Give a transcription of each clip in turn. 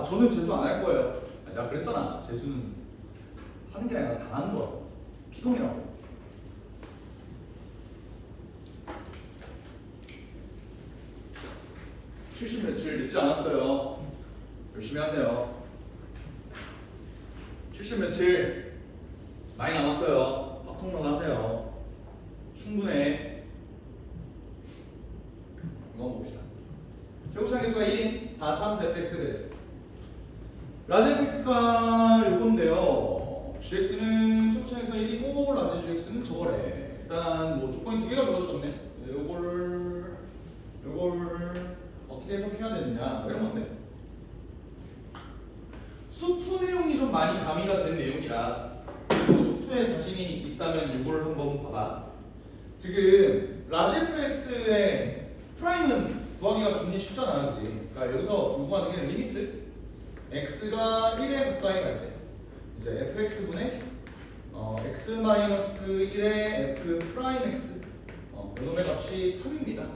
아 저는 재수 안 할 거예요. 내가 그랬잖아. 재수는 하는 게 아니라 당하는 거야. 피동이라고. 실시 며칠 늦지 않았어요. 열심히 하세요. 70 며칠 많이 남았어요. 합통론 하세요. 충분해. 이거 한번 봅시다. 최고치상 개수가 1인 4참 fx를 라지 fx가 요건데요. gx는 최고치상 개수가 1이고 라지 gx는 저거래. 일단 뭐 조건이 두 개가 주어졌네. 요걸 어떻게 해석해야 되느냐 이런 건데. 수투 내용이 좀 많이 가미가 된 내용이라 수투에 자신이 있다면 이걸 한번 봐봐. 지금 라지 fx의 프라임은 구하기가 좀 쉽잖아, 그지? 그러니까 여기서 요구하는 게 리미트 x가 1에 가까이 갈 때 이제 fx분의 x-1의 f 프라임 x 요놈의 값이 3입니다.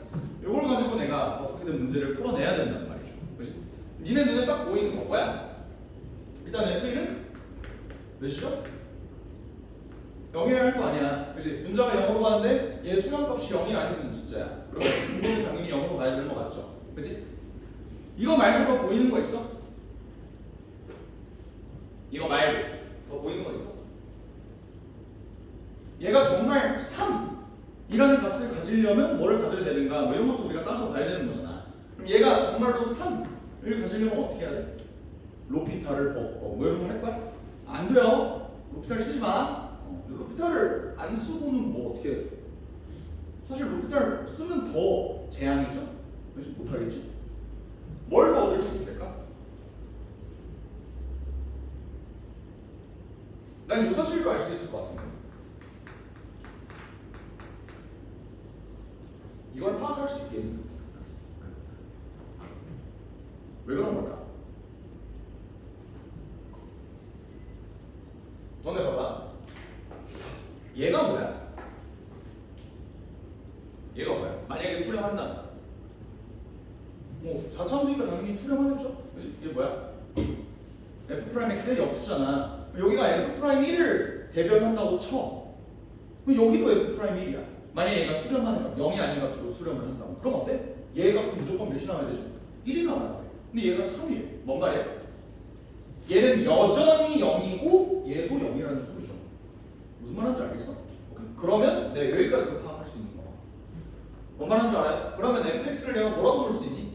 요걸 가지고 내가 어떻게든 문제를 풀어내야 된단 말이죠, 그지? 니네 눈에 딱 보이는 거 뭐야? 일단 f1은 몇이죠? 0이어야 할 거 아니야. 그치? 분자가 0으로 가는데 얘 수량값이 0이 아닌 숫자야. 그러면 분모는 당연히 0으로 가야 되는 거 맞죠? 그치? 이거 말고 더 보이는 거 있어? 이거 말고 더 보이는 거 있어? 얘가 정말 3이라는 값을 가지려면 뭐를 가져야 되는가 뭐 이런 것도 우리가 따져봐야 되는 거잖아. 그럼 얘가 정말로 3을 가지려면 어떻게 해야 돼? 로피탈을 뭐 이런 거 할 거야? 안 돼요. 로피탈 쓰지 마. 로피탈을 안 쓰고는 뭐 어떻게? 사실 로피탈 쓰면 더 재앙이죠. 그래서 못 하겠지. 뭘 더 얻을 수 있을까? 난 이 사실도 알 수 있을 것 같은데. 이걸 파악할 수 있겠니? 왜 그런 걸까? 너네 봐봐. 얘가 뭐야? 얘가 뭐야? 만약에 수렴한다. 뭐 4차원이니까 당연히 수렴하겠죠? 그치? 얘 뭐야? f'x의 역수잖아. 여기가 f'1을 대변한다고 쳐. 그럼 여기도 f'1이야. 만약에 얘가 수렴하는 값, 0이 아닌 값으로 수렴을 한다면 그럼 어때? 얘 값은 무조건 몇이 나와야 되죠? 1이 나와야 돼. 근데 얘가 3이에요. 뭔 말이야? 얘는 여전히 0이고 얘도 0이라는 소리죠. 무슨 말하는지 알겠어? 오케이. 그러면 내가 여기까지도 파악할 수 있는 거야. 뭔 말하는지 알아요? 그러면 fx를 내가 뭐라고 부를 수 있니?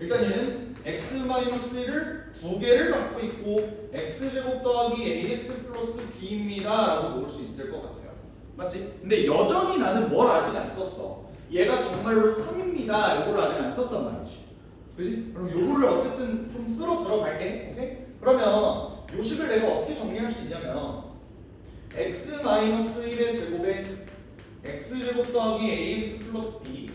일단 얘는 x-1을 두 개를 갖고 있고 x제곱 더하기 ax 플러스 b입니다 라고 놓을 수 있을 것 같아요. 맞지? 근데 여전히 나는 뭘 아직 안 썼어. 얘가 정말로 3입니다 이걸 아직 안 썼단 말이지. 그지? 그럼 요거를 어쨌든 좀 쓸어 들어갈게. 오케이? 그러면 요 식을 내가 어떻게 정리할 수 있냐면 x-1의 제곱에 x제곱 더하기 ax 플러스 b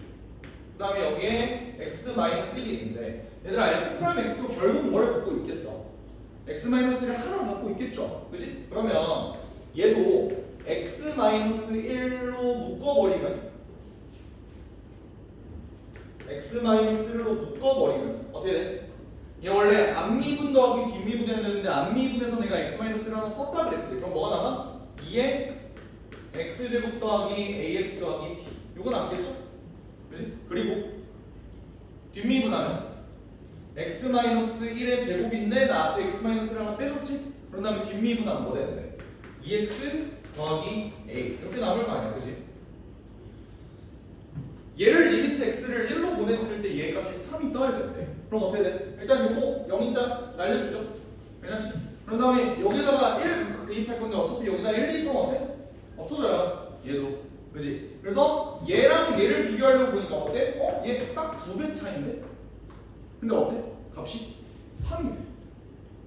그 다음에 여기에 x-1이 있는데 얘들아 f'x도 결국 뭘 갖고 있겠어? x-1을 하나 갖고 있겠죠? 그지? 그러면 얘도 x-1로 묶어버리면 x-1로 묶어버리면 어떻게 돼? 얘 원래 앞미분 더하기 뒷미분 해야 되는데 앞미분에서 내가 x-1을 하나 썼다 그랬지. 그럼 뭐가 남아? 2에 x제곱 더하기 ax 더하기 b 요거 남겠죠? 그치? 그리고 뒷미분하면 x-1의 제곱인데 나 앞에 x-1을 하나 빼줬지? 그런 다음에 뒷미분하면 뭐 돼야 돼? 2x 더하기 a 이렇게 남을 거 아니야, 그치? 얘를 리미트 x를 1로 보냈을 때 얘 값이 3이 떠야 된대. 그럼 어떻게 돼? 일단 요거 0인자 날려주죠. 괜찮지? 그런 다음에 여기다가 1 대입할 건데 어차피 여기다 1 대입하면 어때? 없어져요. 얘도. 그지? 그래서 얘랑 얘를 비교하려고 보니까 어때? 얘 딱 2배 차인데? 근데 어때? 값이 3이래.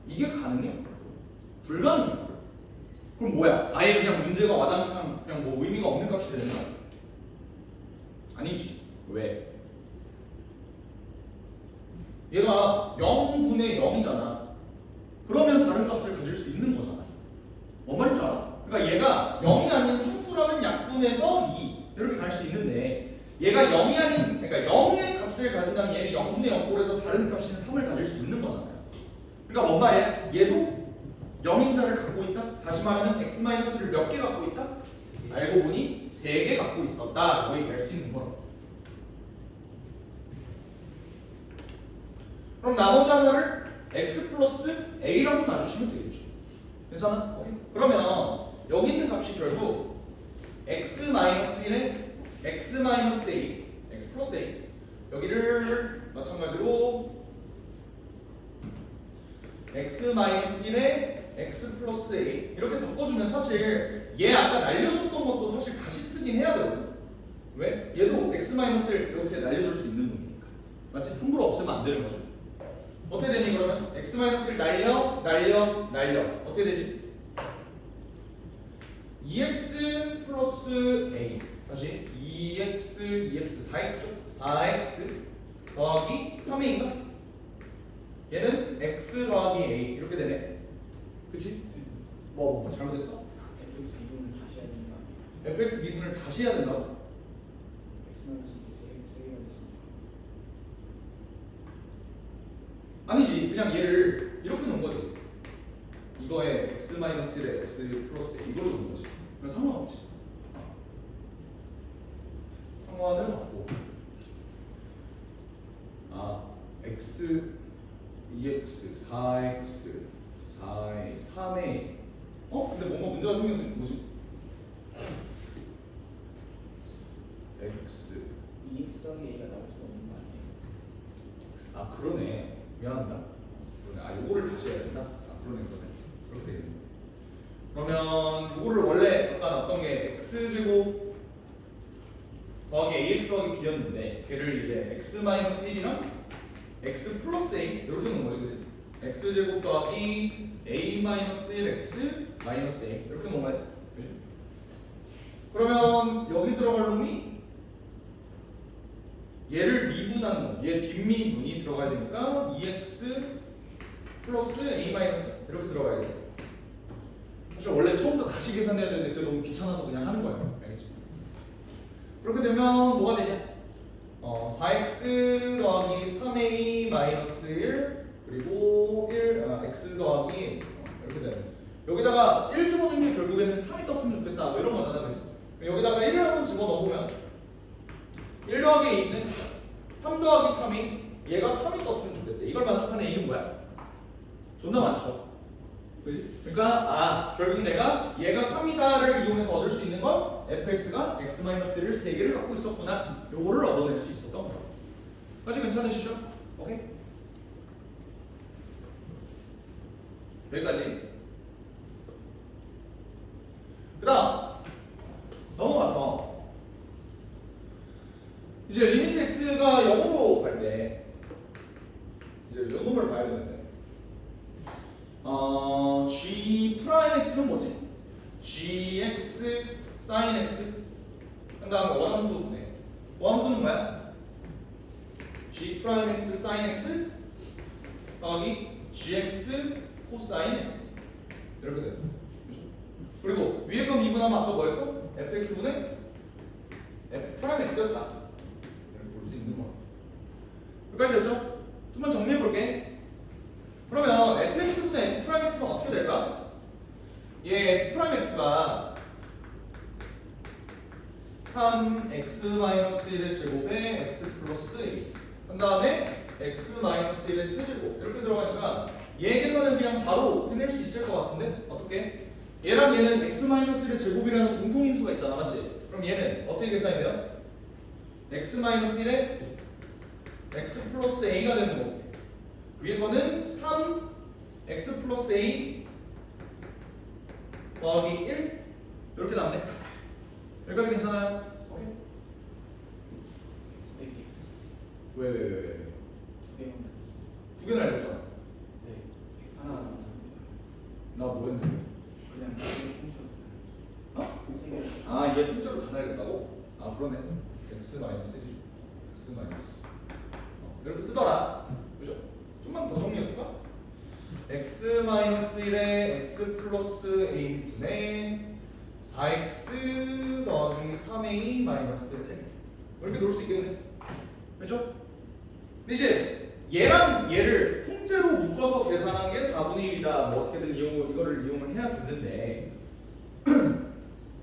이게 가능해? 불가능해. 그럼 뭐야? 아예 그냥 문제가 와장창 그냥 뭐 의미가 없는 값이 되는 거야? 아니지. 왜? 얘가 0분의 0이잖아. 그러면 다른 값을 가질 수 있는 거잖아. 뭔 말인지 알아? 그러니까 얘가 0이 아닌 상수라면 약분해서 2 이렇게 갈 수 있는데 얘가 0이 아닌 그러니까 0의 값을 가진다면 얘는 0분의 0꼴에서 다른 값이 값인 3을 가질 수 있는 거잖아요. 그러니까 뭔 말이야? 얘도 0인자를 갖고 있다? 다시 말하면 x-를 몇 개 갖고 있다? 알고 보니 3개 갖고 있었다 라고 얘기할 수 있는 거라고. 그럼 나머지 하나를 x 플러스 a라고 놔주시면 되겠죠. 괜찮아? 오케이. 그러면 여기 있는 값이 결국 x-1에 x-a, x 플러스 a 여기를 마찬가지로 x-1에 x 플러스 a 이렇게 바꿔주면 사실 얘 아까 날려줬던 것도 사실 다시 쓰긴 해야 되거든. 왜? 얘도 x-를 이렇게 날려줄 수 있는 놈이니까. 맞지? 함부로 없으면 안 되는 거죠. 어떻게 되니 그러면? x-를 날려 어떻게 되지? 2x 플러스 a 다시 2x 4x 더하기 3a인가? 얘는 x 더하기 a 이렇게 되네. 그치? 뭐 잘못했어? fx 미분을 다시 해야 되는 거 아니에요? fx 미분을 다시 해야 된다고? x-2 3개가 됐습니다. 아니지 그냥 얘를 이렇게 놓은 거지. 이거에 x-1에 x 플러스 a 이걸로 놓은 거지. 그럼 상관없지. 상관은 없고 x 2x 4x 4a 3a 근데 뭔가 문제가 생겼는데 뭐지? x 2x 더하기 a가 나올 수가 없는 거 아니에요? 그러네. 미안합니다. 그러네. 요거를 다시 해야 된다? 그러네. 그렇게 되겠네. 그러면 요거를 원래 아까 나왔던 게 x제곱 더하기 ax 더하기 b였는데 걔를 이제 x-1이랑 x 플러스 a 이렇게 놓은 거지, 그치? x제곱 더하기 a-1x 마이너스 a 이렇게 놓은 거야. 그치? 그러면 여기 들어갈 놈이 얘를 미분한 놈, 얘 뒷미분이 들어가야 되니까 2x 플러스 a 마이너스 이렇게 들어가야 돼. 사실 원래 처음부터 다시 계산해야 되는데 그게 너무 귀찮아서 그냥 하는 거예요. 알겠지? 그렇게 되면 뭐가 되냐? 4x 더하기 3a 마이너스 1 그리고 x 더하기 이렇게 되는. 여기다가 1 집어넣는 게 결국에는 3이 떴으면 좋겠다 뭐 이런 거잖아, 그지? 여기다가 1을 한번 집어넣으면 1 더하기 a는 3 더하기 3이 얘가 3이 떴으면 좋겠다. 이걸 만족하는 a는 뭐야? 존나 많죠. 그지? 그러니까 결국 내가 얘가 3이다를 이용해서 얻을 수 있는 건 fx가 x-1을 3개를 갖고 있었구나. 요거를 얻어낼 수 있었던 거야. 까지 괜찮으시죠? 오케이? 여기까지. 그 다음 넘어가서 이제 리미트 x가 0으로 갈 때 이제 요 놈을 봐야 되는데 g 프라임 x는 뭐지? gx sin x 그 다음에 원함수 분해. 원함수는 뭐야? g 프라임 x sin x 더하기 gx 코사인 x 이렇게 돼요. 그리고 위에 거 미분하면 아까 뭐였어? fx분의 f 프라임 x였다. 이렇게 볼 수 있는 거야. 여기까지 됐죠? 좀만 정리해 볼게. 그러면 fx분의 f 프라임 x는 어떻게 될까? 얘 f 프라임 x가 3x-1의 제곱에 x 플러스 a 그 다음에 x-1의 세제곱 이렇게 들어가니까 얘 계산을 그냥 바로 해낼 수 있을 것 같은데 어떻게? 얘랑 얘는 x-1의 제곱이라는 공통인수가 있잖아, 맞지? 그럼 얘는 어떻게 계산이 돼요? x-1에 x 플러스 a가 되는 거고 위에 거는 3x 플러스 a 더하기 1 이렇게 남네. 여기까지 괜찮아요? 오케이. x 빼기 왜? 2개만 남았어요. 9개 날렸잖아. 네. x 하나가 남았습니다. 나 뭐였는데? 그냥 통째로 어? 얘 통째로 다 날렸다고? 그러네. x 마이너스 1이죠. x 마이너스. 이렇게 뜨더라. 그죠? 좀만 더 정리해볼까? x 마이너스 1에 x 플러스 a 분의 4x 더하기 3a 마이너스 1 이렇게 놓을 수 있겠네. 그렇죠? 근데 이제 얘랑 얘를 통째로 묶어서 계산한 게 4분의 1이다. 뭐 어떻게든 이거를 이용을 해야 되는데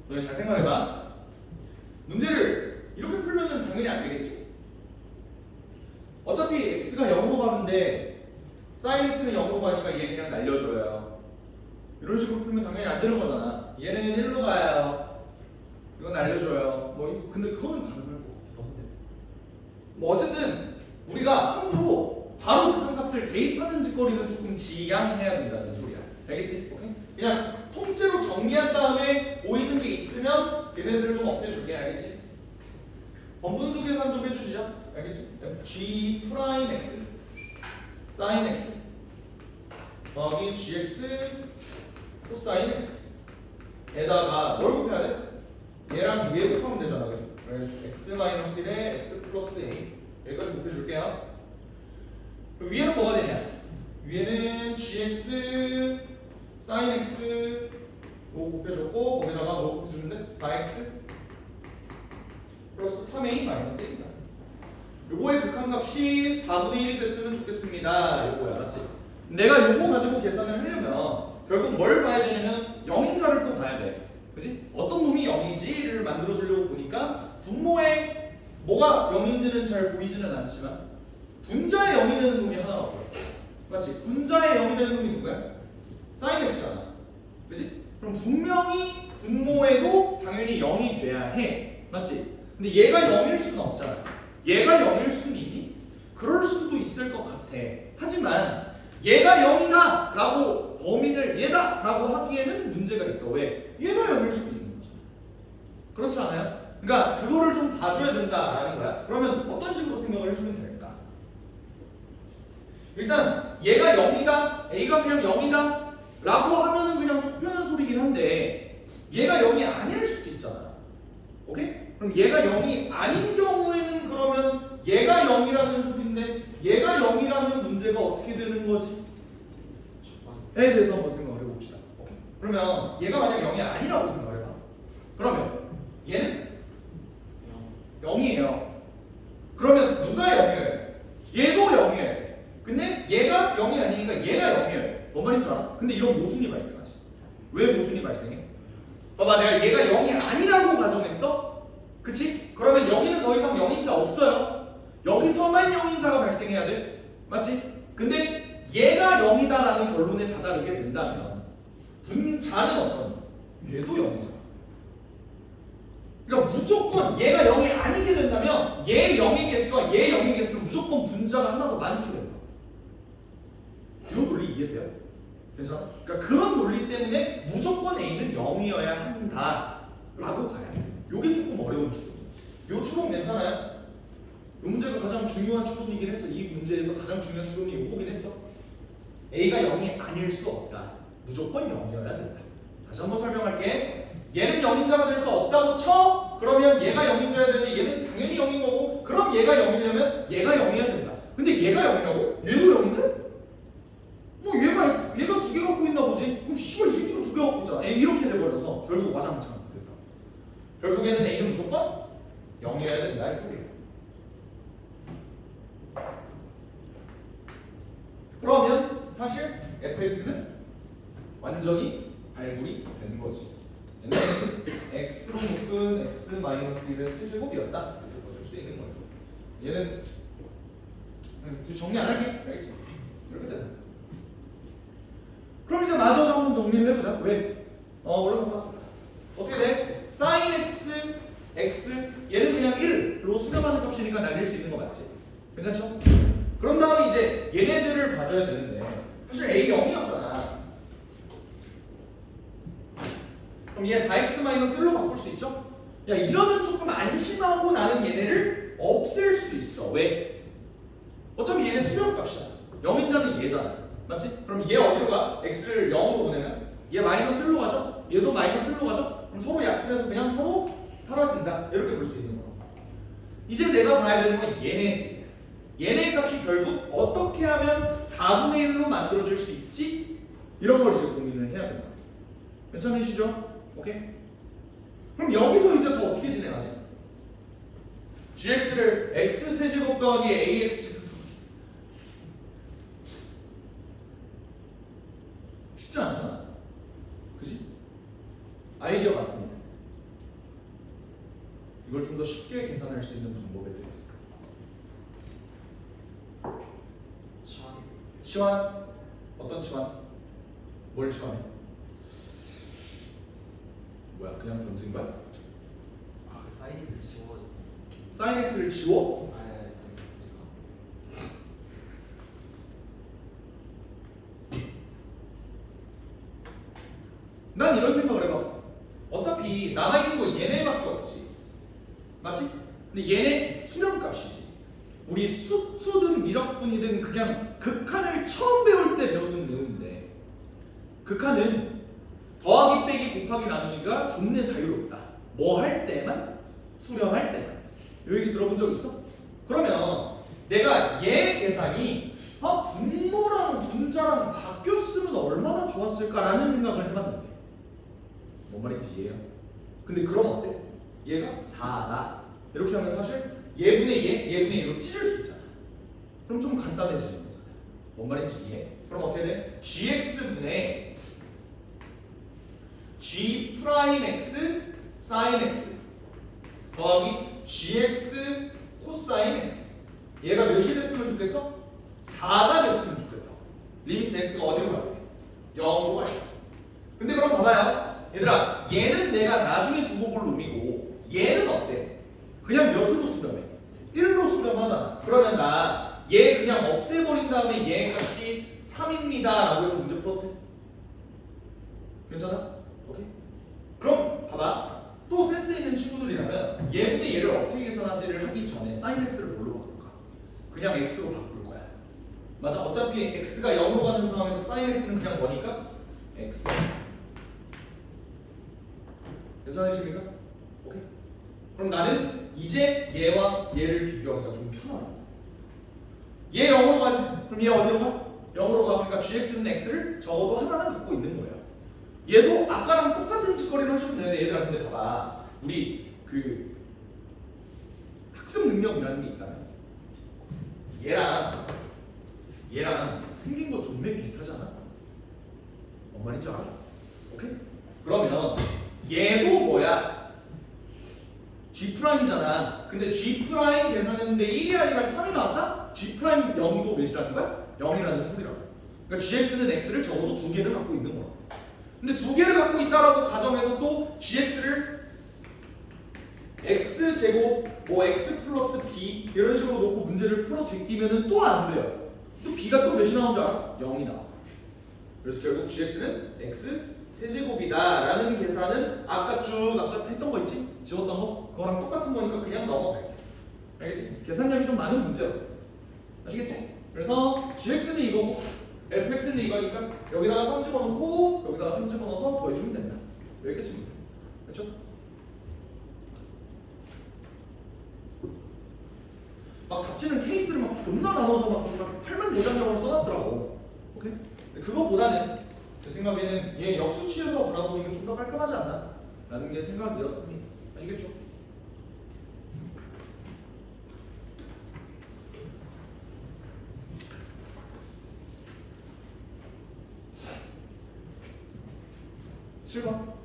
너네 잘 생각해봐. 문제를 이렇게 풀면은 당연히 안 되겠지. 어차피 x가 0으로 가는데 sin x는 0으로 가니까 얘 그냥 날려줘요. 이런 식으로 풀면 당연히 안 되는 거잖아. 얘는 1로 가요. 이건 날려줘요. 뭐 근데 그거는 가능할 것 같기도 한데. 뭐 어쨌든 우리가 함부로 바로 극한값을 대입하는 짓거리는 조금 지양해야 된다는 소리야. 알겠지? 오케이? 그냥 통째로 정리한 다음에 보이는 게 있으면 걔네들을 좀 없애줄게. 알겠지? 번분수 계산 좀 해주시죠. 알겠지? g 프라임 x sin x 더하기 gx 코사인 x 에다가 뭘 곱해야 돼? 얘랑 위에 곱하면 되잖아. 그치? 그래서 x 마이너스 1에 x 플러스 a 여기까지 곱해줄게요. 그럼 위에는 뭐가 되냐? 위에는 gx sin x 뭐 곱해줬고 거기다가 뭐 곱해주는데 4x 플러스 3a 마이너스 1이다. 요거의 극한값이 4분의 1이 됐으면 좋겠습니다. 요거야, 맞지? 내가 요거 가지고 계산을 하려면 결국 뭘 봐야 되냐면 0인자를 또 봐야 돼. 그지? 어떤 놈이 0이지를 만들어주려고 보니까 분모에 뭐가 0인지는 잘 보이지는 않지만 분자에 0이 되는 놈이 하나가 보여. 맞지? 분자에 0이 되는 놈이 누구야? sin x잖아. 그지? 그럼 분명히 분모에도 당연히 0이 돼야 해. 맞지? 근데 얘가 0일 수는 없잖아. 얘가 0일 수는 있니? 그럴 수도 있을 것 같아. 하지만 얘가 0이다 라고 범인을 얘다 라고 하기에는 문제가 있어. 왜? 얘가 0일 수도 있는 거죠. 그렇지 않아요? 그러니까 그거를 좀 봐줘야 된다라는 거야. 그러면 어떤 식으로 생각을 해주면 될까? 일단 얘가 0이다, A가 그냥 0이다 라고 하면은 그냥 속편한 소리긴 한데 얘가 0이 아닐 수도 있잖아. 오케이? 그럼 얘가 0이 아닌 경우에는 그러면 얘가 0이라는 소리인데 얘가 0이라면 문제가 어떻게 되는 거지? 에 대해서 한번 생각을 해봅시다. 오케이. 그러면 얘가 만약 0이 아니라고 생각을 해봐. 그러면 얘는 0이에요. 그러면 누가 0이에요? 얘도 0이어야 돼. 근데 얘가 0이 아니니까 얘가 0이어야 돼. 뭔 말인 줄 알아? 근데 이런 모순이 발생하지. 왜 모순이 발생해? 봐봐, 내가 얘가 0이 아니라고 가정했어? 그치? 그러면 여기는 더 이상 0인자 없어요. 여기서만 0인자가 발생해야 돼. 맞지? 근데 얘가 0이다라는 결론에 다다르게 된다면 분자는 어떤? 얘도 0이잖아. 그러니까 무조건 얘가 0이 아니게 된다면 얘 0의 개수와 얘 0의 개수는 무조건 분자가 하나 더 많게 된다. 이 논리 이해돼요? 괜찮아? 그러니까 그런 논리 때문에 무조건 A는 0이어야 한다라고 가야 돼. 요게 조금 어려운 추론이었어. 요 추론 괜찮아요? 요 문제가 가장 중요한 추론이긴 했어. 이 문제에서 가장 중요한 추론이 요거긴 했어. A가 0이 아닐 수 없다. 무조건 0이어야 된다. 다시 한번 설명할게. 얘는 0인자가 될 수 없다고 쳐? 그러면 얘가 0인자여야 되는데 얘는 당연히 0인 거고 그럼 얘가 0이려면 얘가 0이어야 된다. 근데 얘가 0이라고? 얘도 0인데? 뭐 얘가 두 개 갖고 있나 보지? 그럼 씨발 이 새끼도 두 개 갖고 있잖아. 이렇게 돼버려서 결국 와장창 됐다. 결국에는 A는 무조건 0이어야 된다 이 소리야. 그러면 사실 fx는 완전히 발굴이 된 거지. 얘는 x로 묶은 x-1의 세제곱이었다. 이렇게 줄 수 있는 거죠. 얘는 굳이 정리 안 할게. 알겠지? 이렇게 된다. 그럼 이제 마저 한번 정리를 해보자. 왜? 올라가. 어떻게 돼? sin x 얘는 그냥 1로 수렴하는 값이니까 날릴 수 있는 거 맞지? 괜찮죠? 그런 다음에 이제 얘네들을 봐줘야 되는데 사실 a 0이었잖아. 그럼 얘 4x-1로 바꿀 수 있죠? 야 이러면 조금 안심하고 나는 얘네를 없앨 수 있어. 왜? 어차피 얘네 수렴값이야. 0인자는 얘잖아. 맞지? 그럼 얘 어디로 가? x를 0으로 보내면 얘 -1로 가죠? 얘도 -1로 가죠? 그럼 서로 약분해서 그냥 서로 사라진다. 이렇게 볼 수 있는 거야. 이제 내가 봐야 되는 건 얘네 값이 결국 어떻게 하면 4분의 1로 만들어질 수 있지? 이런 걸 이제 고민을 해야 된다. 괜찮으시죠? 오케이? 그럼 여기서 이제 더 어떻게 진행하지? gx를 x 세제곱 더하기 ax 쉽지 않잖아. 그지? 아이디어 맞습니다. 이걸 좀 더 쉽게 계산할 수 있는 방법에 대해서. 치환? 어떤 치환? 뭘 치환해? 뭐야, 그냥 던진 거야? 아, 그 사이닉스를 지워. 사인 x를 지워? 아, 난 이런 생각을 해봤어. 어차피 남아있는 거 얘네밖에 없지. 맞지? 근데 얘네 수렴값이지. 우리 수투든 미적분이든 그냥 극한을 처음 배울 때 배우는 내용인데, 극한은 더하기 빼기 곱하기 나누기가 존내 자유롭다. 뭐 할 때만? 수렴할 때만. 요 얘기 들어본 적 있어? 그러면 내가 얘 계산이 분모랑 분자랑 바뀌었으면 얼마나 좋았을까라는 생각을 해봤는데, 뭔 말인지 이해해요? 근데 그럼 어때? 얘가 4다 이렇게 하면 사실 얘분의 얘분의 얘로 찢을 수 있잖아. 그럼 좀 간단해지는 거잖아. 뭔 말인지 이해해? 그럼 어떻게 돼? gx분의 g 프라임 x 사인 x 더하기 gx 코사인 x. 얘가 몇이 됐으면 좋겠어? 4가 됐으면 좋겠다. 리미트 x가 어디로 갈 때? 0으로 갈 때. 근데 그럼 봐봐요. 얘들아, 얘는 내가 나중에 두고 볼 놈이고 얘는 어때? 그냥 몇으로 수렴해? 1로 수렴하잖아. 그러면 나 얘 그냥 없애버린 다음에 얘 값이 3입니다 라고 해서 문제 풀어도 돼? 괜찮아? 오케이? 그럼 봐봐. 또 센스 있는 친구들이라면 얘분의 얘를 어떻게 계산하지를 하기 전에 sin x를 뭘로 바꿀까? 그냥 x로 바꿀 거야. 맞아. 어차피 x가 0으로 가는 상황에서 sin x는 그냥 뭐니까? x. 괜찮으십니까? 오케이? 그럼 나는 이제 얘와 얘를 비교하기가 좀 편하다. 얘 0으로 가지. 그럼 얘 어디로 가? 0으로 가. 그러니까 gx는 x를 적어도 하나는 갖고 있는 거예요. 얘도 아까랑 똑같은 짓거리를 하시면 되는데, 얘들아 근데 봐봐. 우리 그 학습 능력이라는 게 있다면 얘랑 생긴 거 존내 비슷하잖아. 뭔 말인지 알아? 오케이? 그러면 얘도 뭐야? G'이잖아. 근데 G' 계산했는데 1이 아니라 3이 나왔다? G' 0도 몇이라는 거야? 0이라는 소리라고. 그러니까 GX는 X를 적어도 두 개를 갖고 있는 거야. 근데 두 개를 갖고 있다라고 가정해서 또 GX를 X제곱 뭐 X 플러스 B 이런 식으로 놓고 문제를 풀어 제끼면은 또 안 돼요. 또 B가 또 몇이 나온 줄 알아? 0이 나와. 그래서 결국 GX는 X 세제곱이다라는 계산은 아까 했던 거 있지? 지웠던 거? 그거랑 똑같은 거니까 그냥 넘어갈게. 알겠지? 계산량이 좀 많은 문제였어. 아시겠지? 그래서 gx는 이거고 fx는 이거니까 여기다가 3 집어넣고 여기다가 3 집어넣어서 더해주면 된다. 여기까지. 그렇죠? 막 닥치는 케이스를 막 존나 나눠서 막 8만 대장경을 써놨더라고. 오케이? 그거보다는 제 생각에는 얘 역수 취해서 몰아보는 게 좀 더 깔끔하지 않나? 라는 게 생각이었습니다. 아시겠죠? 칠 번.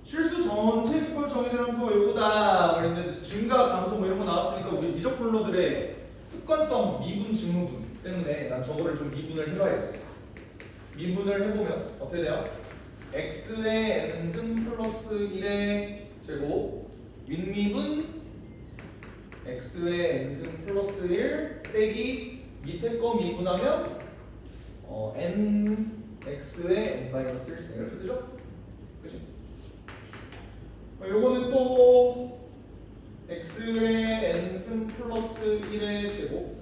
실수 전체 스콜 정의되는 함수가 요거다. 그런데 증가, 감소 뭐 이런 거 나왔으니까 우리 미적분로들의 습관성 미분, 증후분 때문에 난 저거를 좀 미분을 해봐야겠어. 미분을 해보면 어떻게 돼요? x의 n승 플러스 1의 제곱 윗미분 x의 n승 플러스 1 빼기 밑에 거 미분하면 n x의 n 마이너스 1승 이렇게 되죠? 그치? 요거는 또 x의 n승 플러스 1의 제곱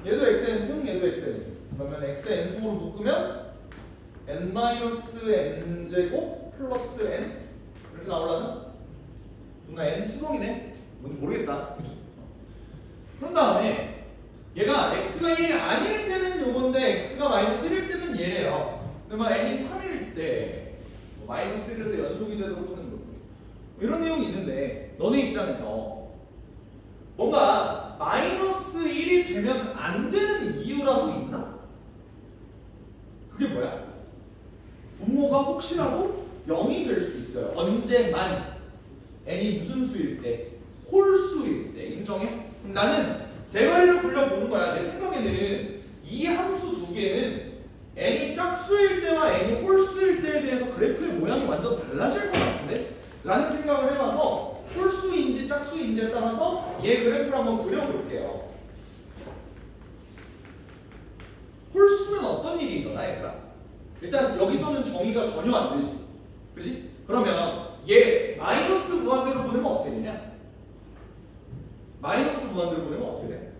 얘도 x의 n승 얘도 x의 n승 그러면 x의 n승으로 묶으면 n 마이너스 n 제곱 플러스 n 이렇게 나오려나? 누나 N 투성이네. 뭔지 모르겠다. 그죠? 그런 다음에 얘가 x가 1이 아닐 때는 요건데 x가 마이너스 1일 때는 얘래요. 그러면 n이 3일 때 마이너스 1에서 연속이 되도록 하는 거고 이런 내용이 있는데 너네 입장에서 뭔가 마이너스 1이 되면 안 되는 이유라도 있나? 그게 뭐야? 분모가 혹시라도 0이 될 수도 있어요. 언제만 n이 무슨 수일 때? 홀수일 때. 인정해? 그럼 나는 대가리를 굴려보는 거야. 내 생각에는 이 함수 두 개는 n이 짝수일 때와 n이 홀수일 때에 대해서 그래프의 모양이 완전 달라질 것 같은데? 라는 생각을 해봐서 홀수인지 짝수인지에 따라서 얘 그래프를 한번 그려볼게요. 홀수면 어떤 일이 일어나 얘들아? 일단 여기서는 정의가 전혀 안 되지. 그치? 그러면 얘 마이너스 무한대로 보내면 어떻게 되냐? 마이너스 무한대로 보내면 어떻게 돼?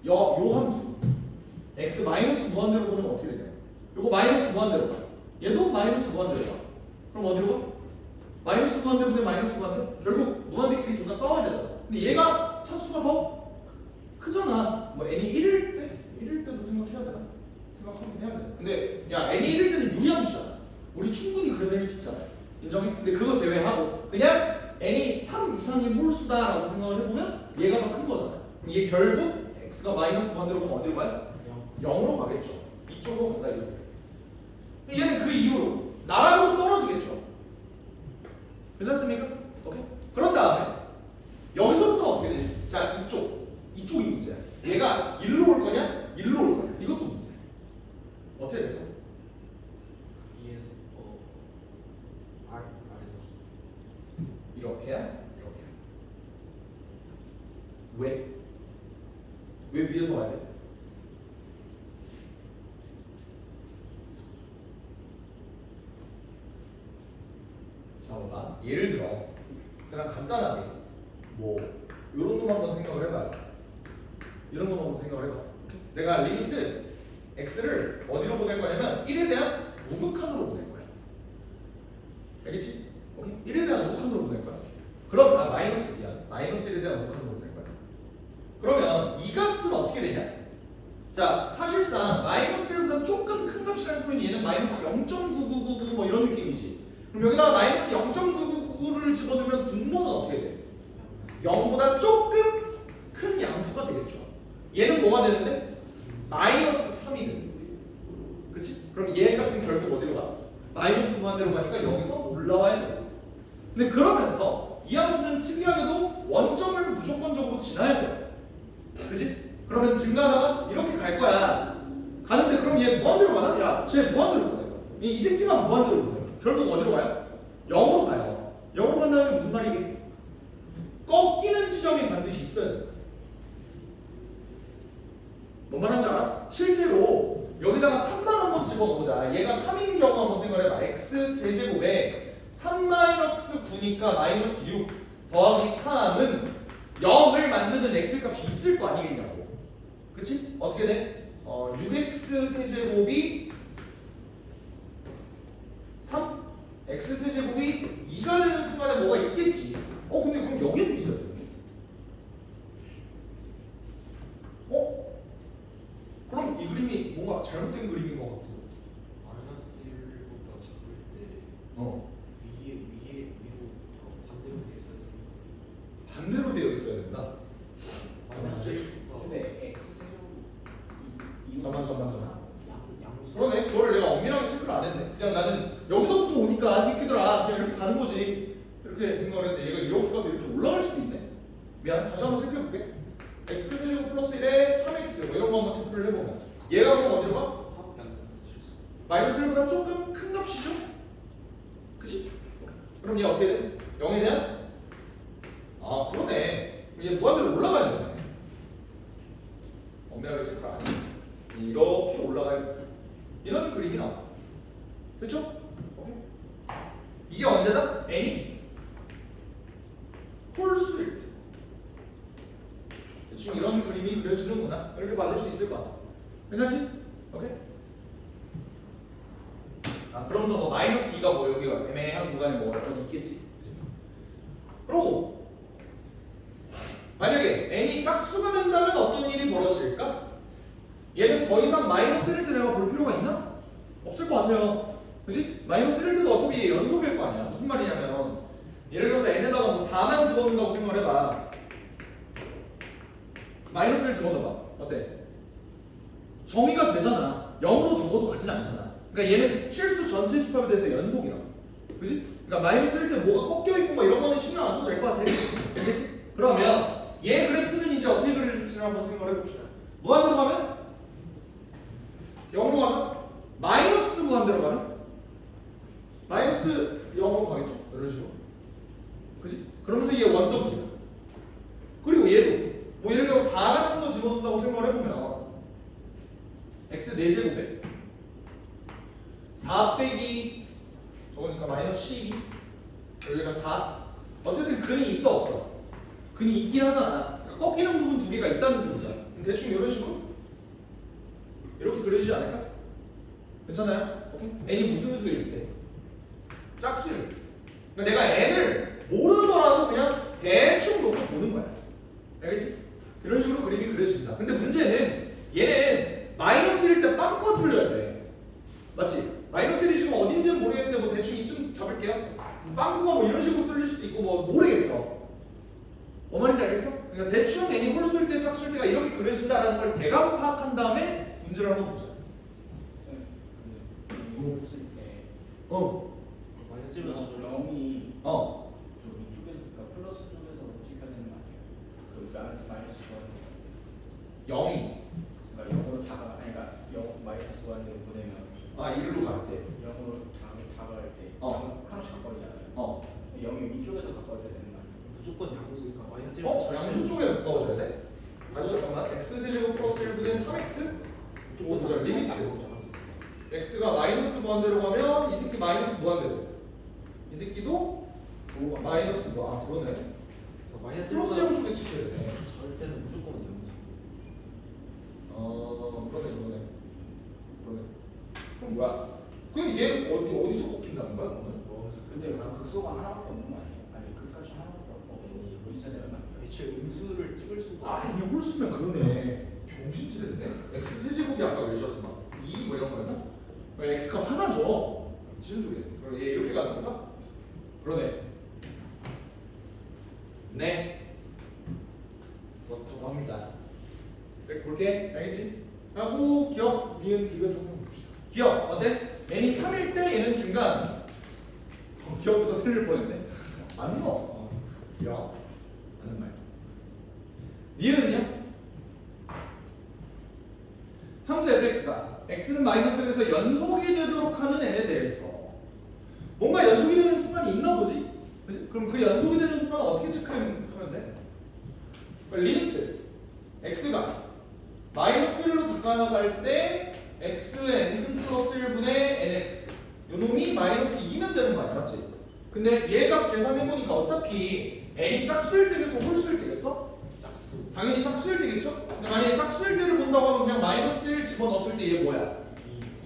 요 함수 x 마이너스 무한대로 보내면 어떻게 되냐? 요거 마이너스 무한대로 가. 얘도 마이너스 무한대로 가. 그럼 어디로 가? 마이너스 무한대로 보내 마이너스 무한대? 결국 무한대끼리 존나 싸워야 되잖아. 근데 얘가 차수가 더 크잖아. 뭐 n이 1일 때도 생각해야 되나? 생각하긴 해야 돼. 근데 야 n이 1일 때는 유리함수잖아. 우리 충분히 그려낼 수 있잖아. 인정해? 근데 그거 제외하고 그냥 n이 3 이상인 홀수다라고 생각을 해보면 얘가 더 큰 거잖아. 그럼 얘 결국 x가 마이너스 무한대로 가면 어디로 가요? 0으로 가겠죠. 이쪽으로 간다 이거. 얘는 그 이후로 나락으로 떨어지겠죠. 괜찮습니까? 오케이. 그런 다음에 여기서부터 어떻게 되지? 자 이쪽이 문제야. 얘가 1로 올 거냐? 1로 올 거냐? 이것도 문제야. 어떻게 될까? B에서 R에서 이렇게야? 이렇게. 왜? 왜 위에서 와야 돼? 자, 뭔가 예를 들어 그냥 간단하게 뭐 이런 놈 한번 생각을 해봐요. 이런 놈 한번 생각을 해봐. 내가 리미트 x를 어디로 보낼 거냐면 1에 대한 우극한으로 보낼 거야. 알겠지? 오케이? 1에 대한 우극한으로 보낼 거야. 그럼 마이너스 1에 대한 우극한으로 보낼 거야. 그러면 이 값은 어떻게 되냐? 자, 사실상 마이너스 1보다 조금 큰 값이라는 소리는 얘는 마이너스 0.999 뭐 이런 느낌이지. 그럼 여기다가 마이너스 0.999를 집어넣으면 분모는 어떻게 돼? 0보다 조금 큰 양수가 되겠죠. 얘는 뭐가 되는데? 마이너스 3이 되는 거예요. 그치? 그럼 얘의 값은 결국 어디로 가? 마이너스 무한대로 가니까 여기서 올라와야 돼요. 근데 그러면서 이 함수는 특이하게도 원점을 무조건적으로 지나야 돼요. 그치? 그러면 증가하다가 이렇게 갈 거야. 가는데 그럼 얘 무한대로 가나? 야, 쟤 무한대로 가요. 이 새끼만 무한대로 가요. 결국 어디로 가요? 0으로 가요. 0으로 간다는 게 무슨 말이니? 꺾이는 지점이 반드시 있어야 돼. 뭔 말인지 알아? 실제로 여기다가 3만 한번 집어넣자. 얘가 3인 경우 한번 생각해봐. x 세제곱에 3-9니까 마이너스 6 더하기 3은 0을 만드는 x 값이 있을 거 아니겠냐고. 그치? 어떻게 돼? 6x 세제곱이 3? x 세제곱이 2가 되는 순간에 뭐가 있겠지. 근데 그럼 여기에도 있어야 돼. 그럼 이 그림이 뭔가 잘못된 그림인 것 같아. 마이너스 1보다 작을 때 위로 반대로 돼 있어야 반대로 되어 있어야 된다. 마이너스 1보다 근데 x 세제곱 잠깐만. 양수. 그러네. 그거를 내가 엄밀하게 체크를 안 했네. 그냥 나는 여기서부터 오니까 새끼들아 그냥 이렇게 가는 거지. 이렇게 생각을 했는데 얘가 이렇게 가서 이렇게 올라갈 수도 있네. 미안. 다시 한번 체크해볼게. x 세제곱 플러스 1에 3x 뭐 이런 거 한번 체크를 해보면 얘가 그럼 어디로 가? 파악이 안 되는 실수. 마이너스 1보다 조금 큰 값이죠? 그치? 그럼 얘 어떻게 돼? 0에 대한? 그러네. 얘 무한대로 올라가야 되네. 엄밀하게 체크 안 해. 이렇게 올라가야 돼. 이런 그림이 나와. 됐죠? 오케이. 이게 언제다? n이 홀수일 때. 대충 이런 그림이 그려지는구나. 이렇게 맞을 수 있을 것 같아. 괜찮지? 오케이? 그러면서 뭐 마이너스 2가 뭐 여기가 애매한 구간에 뭐 어디 있겠지. 그치? 그러고 만약에 n이 짝수가 된다면 어떤 일이 벌어질까? 얘는 더 이상 마이너스 1일 때 내가 볼 필요가 있나? 없을 것 같아요. 그지? 마이너스 1일 때도 어차피 연속일 거 아니야. 무슨 말이냐면 예를 들어서 n에다가 뭐 4만 집어넣는다고 생각을 해봐. 마이너스를 집어넣어봐. 어때? 정의가 되잖아. 0으로 적어도 가진 않잖아. 그러니까 얘는 실수 전체 집합에 대해서 연속이라. 그지? 그러니까 마이너스 1일 때 뭐가 꺾여있고 뭐 이런 거는 신경 안 써도 될 것 같아. 그치? 그러면 얘 그래프는 이제 어떻게 그릴지 한번 생각을 해봅시다. 무한대로 가면? 0으로 가서? 마이너스 무한대로 가면? 마이너스 0으로 가겠죠? 이런 식으로. 그치? 그러면서 얘 원점이잖아. 그리고 얘도 뭐 예를 들어 4 같은 거 집어넣는다고 생각을 해보면 x 4제곱에 4 빼기 저거니까 마이너스 12 여기가 4 어쨌든 근이 있어 없어? 근이 있긴 하잖아. 그러니까 꺾이는 부분 두 개가 있다는 소리잖아. 대충 이런 식으로 이렇게 그려지지 않을까? 괜찮아요? 오케이? n이 무슨 수일 때? 짝수일. 그러니까 내가 n을 모르더라도 그냥 대충 놓고 보는 거야. 알겠지? 이런 식으로 그림이 그려진다. 근데 문제는 얘는 마이너스 1일 때 빵꾸가 뚫려야 돼. 맞지? 마이너스 1이 지금 어딘지는 모르겠는데 뭐 대충 이쯤 잡을게요. 빵꾸가 뭐 이런 식으로 뚫릴 수도 있고 뭐 모르겠어. 뭐 말인지 알겠어? 그러니까 대충 n이 홀수일 때 짝수일 때가 이렇게 그려진다라는 걸 대강 파악한 다음에 문제를 한번 보자. 근데 쓸 때 마이너스 1로 집어넣어. 0이 어. 저 위쪽에서 그러니까 플러스 쪽에서 찍혀야 되는 거 아니에요? 그 마이너스 구하는 거. 0이 그러니까 0으로 다가 아니 그러니까 0 마이너스 구하는 데 보내면 아 1로 갈 때. 0으로 다가갈 때 어. 0은 하나씩 가까워지잖아요. 어. 0이 위쪽에서 가까워져야 되는 거 아니에요? 무조건 양수니까 마이너스 1로 양수 쪽에 가까워져야 돼? 다시 잠깐만. x 제곱 플러스 1분의 3x? 오자 리미트. x가 마이너스 무한대로 가면 이 새끼 마이너스 무한대로. 이 새끼도 마이너스 무. 아 그러네. 마이너스 플러스 0 쪽에 치셔야 돼. 절대는 무조건 양수. 그러네. 그럼 뭐야? 그럼 얘 어디서 꺾인다는 거야? 너는? 근데 그 극소가 하나밖에 없는 거 아니에요? 아니 극값이 하나밖에 없고 뭐 있어야 되는 거 아니에요? 애초에 음수를 찍을 수가 아 이게 홀수면 그러네. 병신치랬네. x 세제곱이 아까 몇 셨어? 막 2 뭐 이런 거였나? x값 하나죠. 미친 소리야. 그럼 얘 이렇게 가는 건가? 그러네. 네. 그렇다고 합니다. 이렇게 볼게. 알겠지? 하고 기억, 니은, 디귿 한번 봅시다. 기억 어때? n이 3일 때 얘는 증가한다. 기억부터 틀릴 뻔했네. 맞는 거. 기억. 맞는 말. 니은은요? 함수 fx가 x는 마이너스를 해서 연속이 되도록 하는 n에 대해서 뭔가 연속이 되는 순간이 있나 보지? 그치? 그럼 그 연속이 되는 순간은 어떻게 체크하면 돼? 리미트 x가 마이너스 1로 다가갈 때 xn승 플러스 1분의 nx 요 놈이 마이너스 2면 되는 거 아니야, 맞지? 근데 얘가 계산해보니까 어차피 n이 짝수일 때겠어, 홀수일 때겠어? 약수. 당연히 짝수일 때겠죠? 근데 만약에 짝수일 때를 본다고 하면 그냥 마이너스 1 집어넣었을 때 얘 뭐야?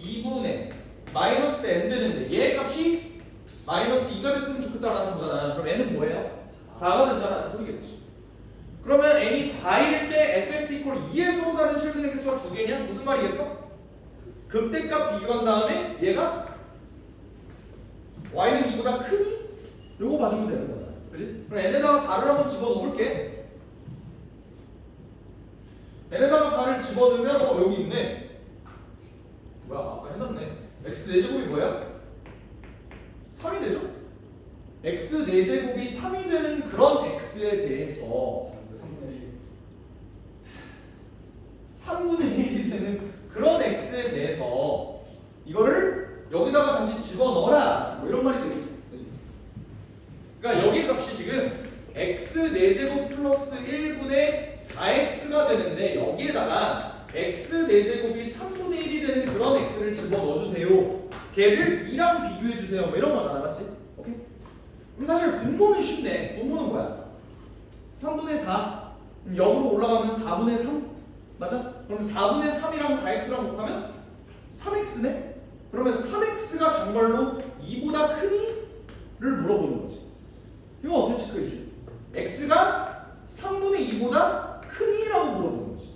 2분의 마이너스 n 되는데 얘 값이 마이너스 2가 됐으면 좋겠다라는 거잖아. 그럼 n은 뭐예요? 4가 된다라는 소리겠지. 그러면 n이 4일 때 fx 이퀄 2에 서로 다른 실근의 개수가 두 개냐? 무슨 말이겠어? 극대값 비교한 다음에 얘가 y는 2보다 크니? 요거 봐주면 되는 거잖아. 그지? 그럼 n에다가 4를 한번 집어넣을게. n에다가 4를 집어넣으면 여기 있네. 뭐야 아까 해놨네. x 4제곱이 뭐야? 3이 되죠? x 4제곱이 3이 되는 그런 x에 대해서 3분의 1이 되는 그런 x에 대해서 이거를 여기다가 다시 집어넣어라 뭐 이런 말이 되겠지. 그치? 그러니까 여기 값이 지금 x 4제곱 플러스 1분의 4x가 되는데 여기에다가 x 4제곱이 3분의 1이 되는 그런 x를 집어넣어주세요. 걔를 2랑 비교해주세요 뭐 이런 거잖아, 맞지? 오케이? 그럼 사실 분모는 쉽네. 분모는 뭐야? 3분의 4 그럼 역으로 올라가면 4분의 3 맞아? 그럼 4분의 3이랑 4x랑 곱하면 3x네? 그러면 3x가 정말로 2보다 크니? 를 물어보는 거지. 이거 어떻게 체크해주지? x가 3분의 2보다 크니라고 물어보는 거지.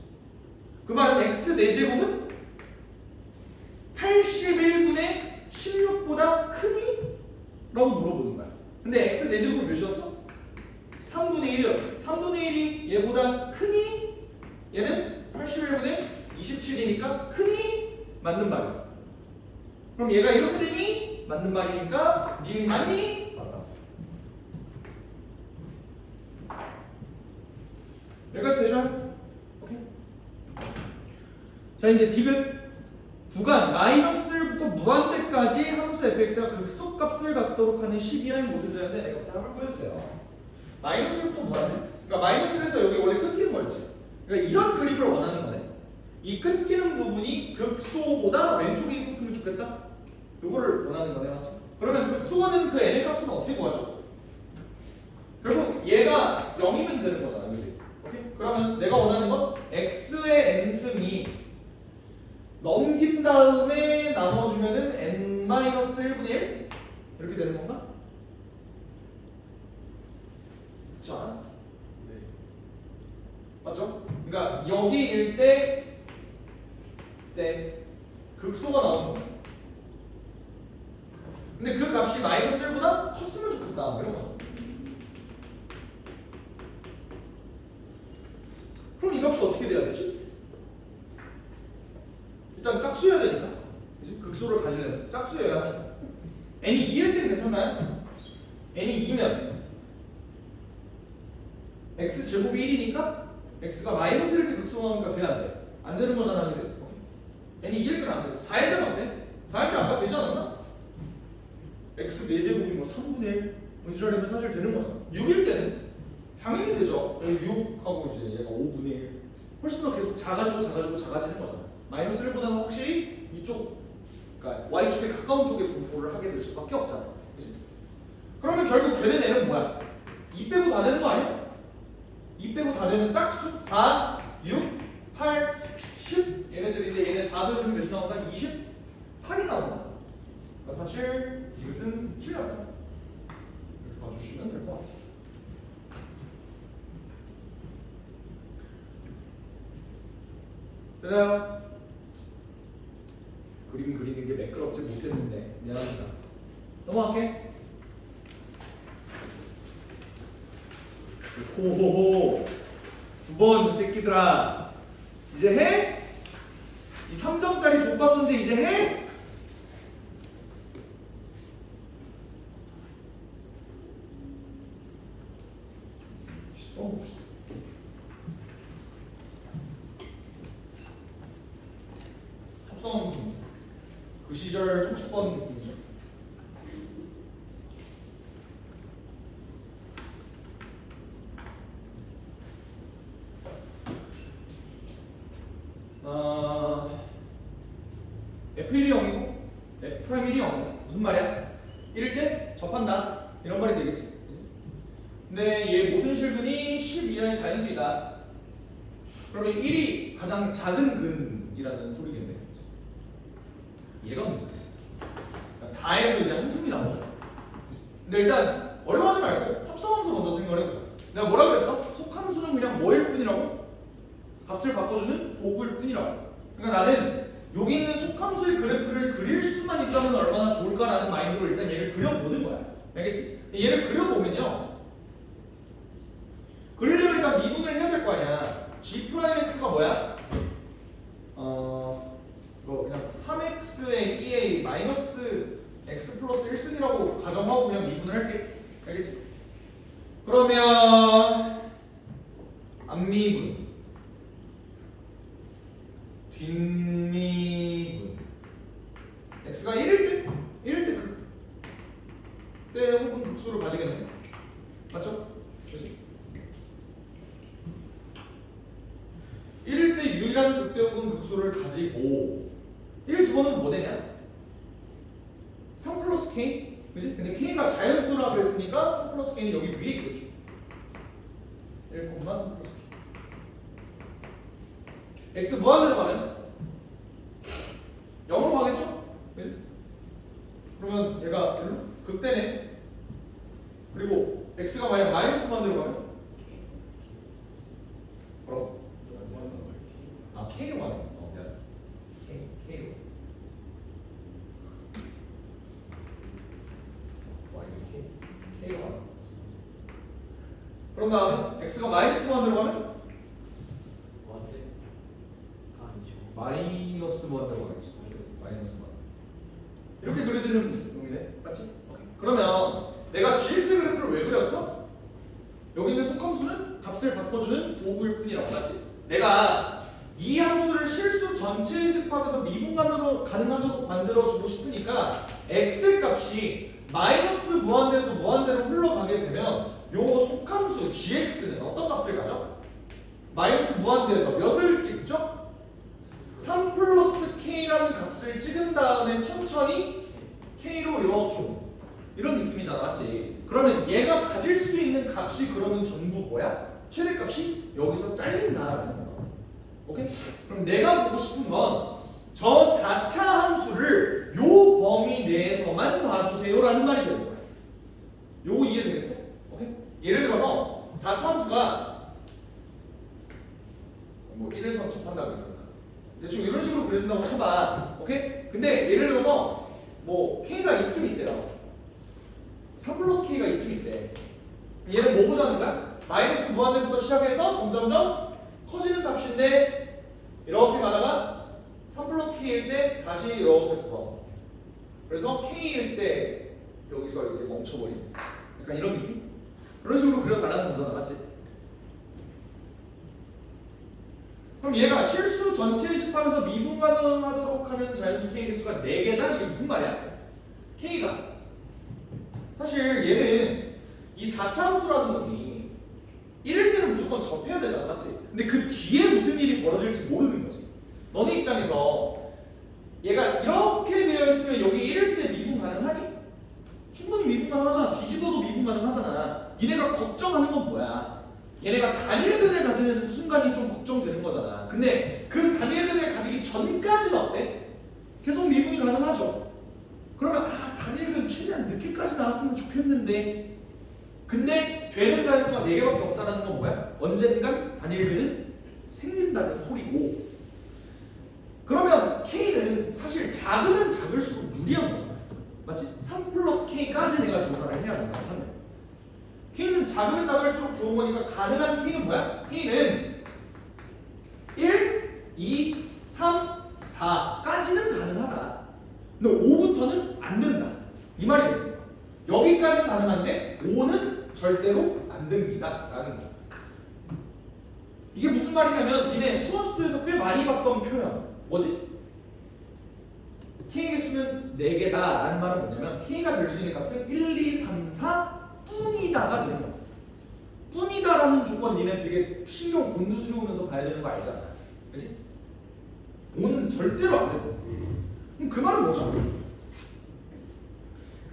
그 말은 x 4제곱은 81분의 16보다 크니? 라고 물어보는 거야. 근데 x 4제곱이 몇이었어? 3분의 1이었어. 3분의 1이 얘보다 크니? 얘는 81분의 27이니까 크니? 맞는 말이야. 그럼 얘가 이렇게 되니? 맞는 말이니까 니은 맞니? 맞다. 여기까지 되죠? 오케이. 자 이제 디귿 구간 마이너스부터 무한대까지 함수 fx가 극소값을 갖도록 하는 12의 모든 자연수의 n값을 한번 보여주세요. 마이너스부터 무한대? 그러니까 마이너스에서 여기 원래 끊기는 거였지. 그러니까 이런 그림을 원하는 거네. 이 끊기는 부분이 극소보다 왼쪽에 있었으면 좋겠다. 이거를 원하는 거네, 맞지? 그러면 극소가 되는 그 n의 값은 어떻게 구하죠? 결국 얘가 0이면 되는 거잖아, 그지? 오케이? 그러면 내가 원하는 건 x의 n승이 넘긴 다음에 나눠주면은 n-1분의 1 이렇게 되는 건가? 그렇지 않아? 네. 맞죠? 그러니까 여기일 때 극소가 나오는 거야. 근데 그 값이 마이너스 1보다 컸으면 좋겠다 이런 거죠. 그럼 이 값이 어떻게 돼야 되지? 일단 짝수여야 되니까. 그치? 극소를 가지려면 짝수여야 하니까. n이 2일 땐 괜찮나요? n이 2면 x 제곱이 1이니까 x가 마이너스 1일 때 극소가 나오니까 돼 안 돼? 안 되는 거잖아, 그지? n이 2일 때는 안 돼. 4일 때는 어때? 4일 때 아까 되지 않았나? x 4제곱이 뭐 3분의 1 이러려면 사실 되는 거잖아. 6일 때는 당연히 되죠. 6하고 이제 얘가 5분의 1 훨씬 더 계속 작아지는 거잖아. 마이너스 1보다는 확실히 이쪽, 그러니까 y축에 가까운 쪽에 분포를 하게 될 수밖에 없잖아. 그치? 그러면 결국 되는 애는 뭐야? 2 빼고 다 되는 거 아니야? 2 빼고 다 되면 짝수 4, 6, 8, 10 얘네들인데 얘네 다 더해주면 몇이 나온다? 28이 나온다. 그러니까 사실 이것은 틀렸다. 이렇게 봐주시면 될 것 같아요. 됐나요? 그림 그리는 게 매끄럽지 못했는데 미안합니다. 넘어갈게. 호호호 9번 새끼들아 이제 해? 이 3점짜리 족밥 문제 이제 해? 써봅시다. 합성함수 문제. 그 시절 30번 느낌이죠. F1이 0이고 F'1이 0이다. 무슨 말이야? 이럴 때 접한다 이런 말이 되겠지. 근데 얘 모든 실근이 10 이하의 자연수이다. 그러면 1이 가장 작은 근이라는 소리겠네. 얘가 문제다. 그러니까 다해서 이제 한숨이 나오죠. 근데 일단 어려워하지 말고 합성함수 먼저 생각을 해보자. 내가 뭐라 그랬어? 속함수는 그냥 뭐일 뿐이라고? 값을 바꿔주는 도구일 뿐이라고. 그러니까 나는 여기 있는 속함수의 그래프를 그릴 수만 있다면 얼마나 좋을까라는 마인드로 일단 얘를 그려보는 거야. 알겠지? 얘를 그려보면요. 그리려면 일단 미분을 해야 될 거 아니야. G'X가 뭐야? 이거 그냥 3x의 2a 마이너스 x 플러스 1승이라고 가정하고 그냥 미분을 할게. 알겠지? 그러면 앞미분 뒷미분 x가 1일 때 그때 혹은 극소를 가지겠네. 맞죠? 그렇지? 1일 때 유일한 극대 혹은 극소를 가지고 1 집어넣으면 뭐 되냐? 3 플러스 k 그치? 근데 k가 자연수라 그랬으니까 3 플러스 k는 여기 위에 있겠죠. 1, 3 플러스 k x 무한대로 가면 0으로 가겠죠? 그치? 그러면 얘가 극대네. 그리고 x가 만약 마이너스 무한대로 가면 K로 가네. 미안. K로. K로 가네. 그런 다음에 x가 마이너스 1 들어가면 뭐한테? 가 아니죠. 마이너스 1 들어가겠지. 마이너스 1. 이렇게 그려지는 놈이네. 맞지? 오케이. 그러면 내가 GX 그래프를 왜 그렸어? 여기 있는 속함수는 값을 바꿔주는 도구일 뿐이라고. 맞지? 내가 이 함수를 실수 전체 집합에서 미분간으로 가능하도록 만들어주고 싶으니까 x 값이 마이너스 무한대에서 무한대로 흘러가게 되면 요 속함수 gx는 어떤 값을 가져? 마이너스 무한대에서 몇을 찍죠? 3 플러스 k라는 값을 찍은 다음에 천천히 k로 이렇게 오는 이런 느낌이잖아. 맞지? 그러면 얘가 가질 수 있는 값이 그러면 전부 뭐야? 최대값이 여기서 잘린다라는 거야. 오케이? 그럼 내가 보고 싶은 건 저 4차 함수를 요 범위 내에서만 봐주세요라는 말이 되는 거야. 요거 이해되겠어? 오케이? 예를 들어서 4차 함수가 뭐 1에서 접한다고 했으니까 대충 이런 식으로 그려진다고 쳐봐. 오케이? 근데 예를 들어서 뭐 k가 이쯤 있대요. 3 플러스 k가 이쯤 있대. 얘는 뭐 보자는 거야? 마이너스 무한대부터 시작해서 점점점 커지는 값인데 이렇게 가다가 3 플러스 k일 때 다시 이렇게 돌아와. 그래서 k일 때 여기서 이렇게 멈춰버린 약간 이런 느낌? 그런 식으로 그려달라는 거잖아. 맞지? 그럼 얘가 실수 전체 집합에서 미분 가능하도록 하는 자연수 k의 수가 4개다? 이게 무슨 말이야? k가 사실 얘는 이 4차 함수라는 놈이 1일 때는 무조건 접해야 되잖아. 맞지? 근데 그 뒤에 무슨 일이 벌어질지 모르는 거지. 너네 입장에서 얘가 이렇게 되어 있으면 여기 1일 때 미분 가능하니? 충분히 미분 가능하잖아. 뒤집어도 미분 가능하잖아. 니네가 걱정하는 건 뭐야? 얘네가 단일근을 가지는 순간이 좀 걱정되는 거잖아. 근데 그 단일근을 가지기 전까지는 어때? 계속 미분이 가능하죠. 그러면 단일근 최대한 늦게까지 나왔으면 좋겠는데 근데 되는 자연수가 4개밖에 없다는 건 뭐야? 언젠간 단일근은 생긴다는 소리고 그러면 K는 사실 작으면 작을수록 유리한 거잖아. 맞지? 3 플러스 K까지 내가 조사를 해야 된다고 하면 K는 작으면 작을수록 좋은 거니까 가능한 K는 뭐야? K는 1, 2, 3, 4까지는 가능하다. 근데 5부터는 안 된다. 이 말이에요. 여기까지는 가능한데 5는 절대로 안 됩니다. 라는 거. 이게 무슨 말이냐면 니네 수원수도에서 꽤 많이 봤던 표현. 뭐지? K의 수는 4개다 라는 말은 뭐냐면 K가 될 수 있는 값은 1, 2, 3, 4 뿐이다가 되는 거야. 뿐이다 라는 조건 니네 되게 신경 곤두세우면서 봐야 되는 거 알잖아. 그치? 5는 절대로 안 되고 그럼 그 말은 뭐죠?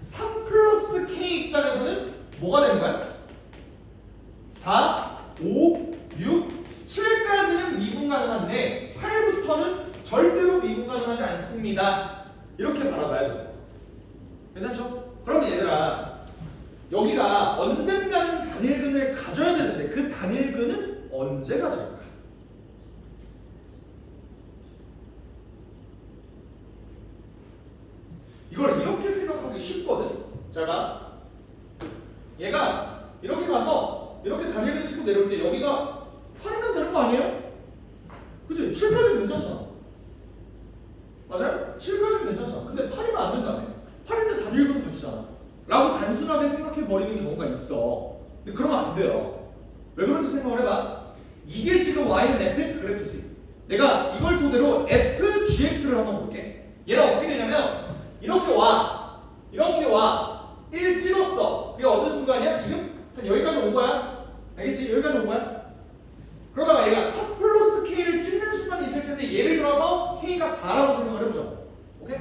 3 플러스 K 입장에서는 뭐가 되는 거야? 4, 5, 6, 7까지는 미분 가능한데 8부터는 절대로 미분 가능하지 않습니다. 이렇게 바라봐야 돼요. 괜찮죠? 그럼 얘들아 여기가 언젠가는 단일근을 가져야 되는데 그 단일근은 언제 가질까? 이걸 이렇게 생각하기 쉽거든. 자, 얘가 이렇게 가서 이렇게 단일근 찍고 내려올 때 여기가 8이면 되는 거 아니에요? 그치? 7까지는 괜찮잖아. 맞아요? 7까지는 괜찮잖아. 근데 8이면 안 된다며. 8인데 단일근 가지잖아. 라고 단순하게 생각해버리는 경우가 있어. 근데 그러면 안 돼요. 왜 그런지 생각을 해봐. 이게 지금 y는 fx 그래프지. 내가 이걸 토대로 fgx를 한번 볼게. 얘는 어떻게 되냐면 이렇게 와. 이렇게 와. 1 찍었어. 그게 어떤 순간이야? 지금? 한 여기까지 온 거야. 알겠지? 여기까지 온 거야. 그러다가 얘가 3 플러스 k를 찍는 순간이 있을 텐데 예를 들어서 k가 4라고 생각을 해보자. 오케이?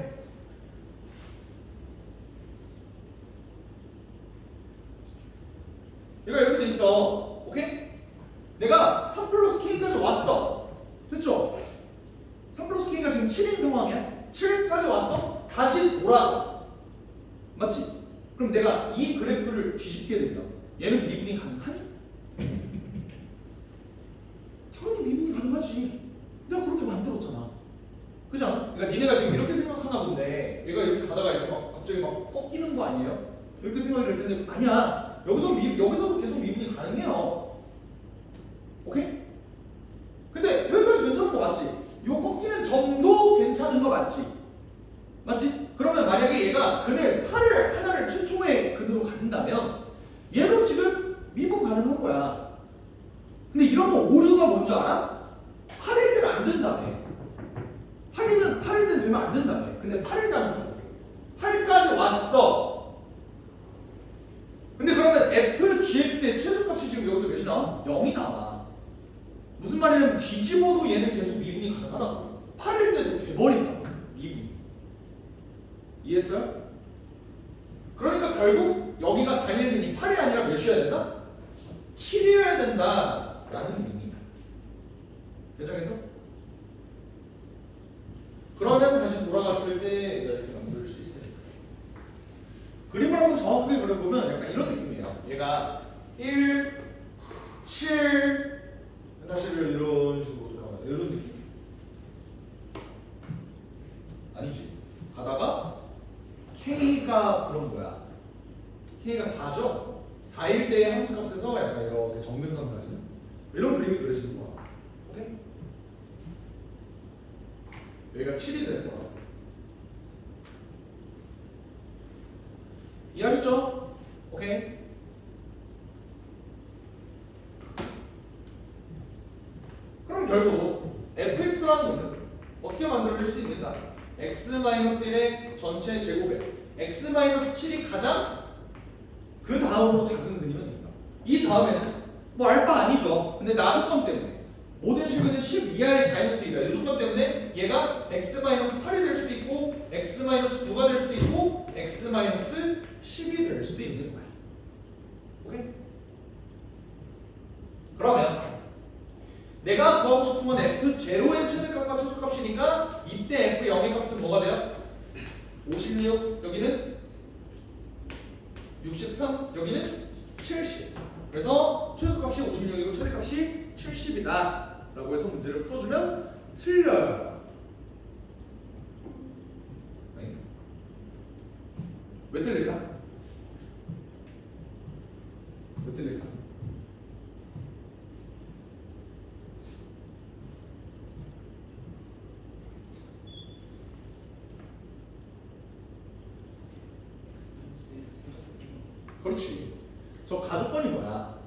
얘가 여기 돼 있어. 오케이? 내가 3 플러스 k까지 왔어. 됐죠? 3 플러스 k가 지금 7인 상황이야. 7까지 왔어. 다시 돌아가. 맞지? 그럼 내가 이 그래프를 뒤집게 되면 얘는 미분이 가능하니? 당연히 미분이 가능하지. 내가 그렇게 만들었어. 니네가 지금 이렇게 생각하나 본데 얘가 이렇게 가다가 이렇게 막 갑자기 막 꺾이는 거 아니에요? 이렇게 생각이 들 텐데 아니야. 여기서도 계속 미분이 가능해요. 오케이? 근데 여기까지 괜찮은 거 맞지? 요 꺾이는 점도 괜찮은 거 맞지? 맞지? 그러면 만약에 얘가 근을 하나를 최초의 근으로 가진다면 얘도 지금 미분 가능한 거야. 근데 이런 거 오류가 뭔지 알아? 8일 때는 안 된다며. 8일 때는 되면 안 된다며. 근데 8일 때 한번 가볼게. 8까지 왔어. 근데 그러면 fgx의 최소값이 지금 여기서 몇이 나와? 0이 나와. 무슨 말이냐면 뒤집어도 얘는 계속 미분이 가능하다고. 8일 때도 돼버린다고. 미분. 이해했어요? 그러니까 결국 여기가 단일근이 8이 아니라 몇이어야 된다? 7이어야 된다 라는 의미야. 괜찮겠어? 그러면 다시 돌아갔을 때 이렇게 만들 수 있어요. 그림을 한번 정확하게 그려보면 약간 이런 느낌이에요. 얘가 1, 7 다시 이런 식으로 나와요. 이런 느낌. 아니지. 가다가 K가 그런 거야. K가 4죠? 4일 때의 함수값에서 약간 이렇게 정근선 가시는 이런 그림이 그려지는 거야. 오케이? 여기가 7이 되는 거야. 이해하셨죠? 오케이? 그럼 결국 fx라는 거는 어떻게 만들어질 수 있는가? x-1의 전체 제곱에 x-7이 가장 그 다음으로 작은 근이면 된다. 이 다음에는 뭐 알바 아니죠. 근데 나 조건 때문에 모든 식은 10 이하의 자연수이다. 이 조건 때문에 얘가 x-8이 될 수도 있고 x-9가 될 수도 있고 x-10이 될 수도 있는 거야. 오케이? 그러면 내가 구하고 싶은 건 f0의 최대값과 최소값이니까 이때 f0의 값은 뭐가 돼요? 56, 여기는 63, 여기는 70. 그래서 최소값이 56이고 최대값이 70이다 라고 해서 문제를 풀어주면 틀려요. 왜 틀릴까? 왜 틀릴까? 그렇지. 저 가족관이 뭐야?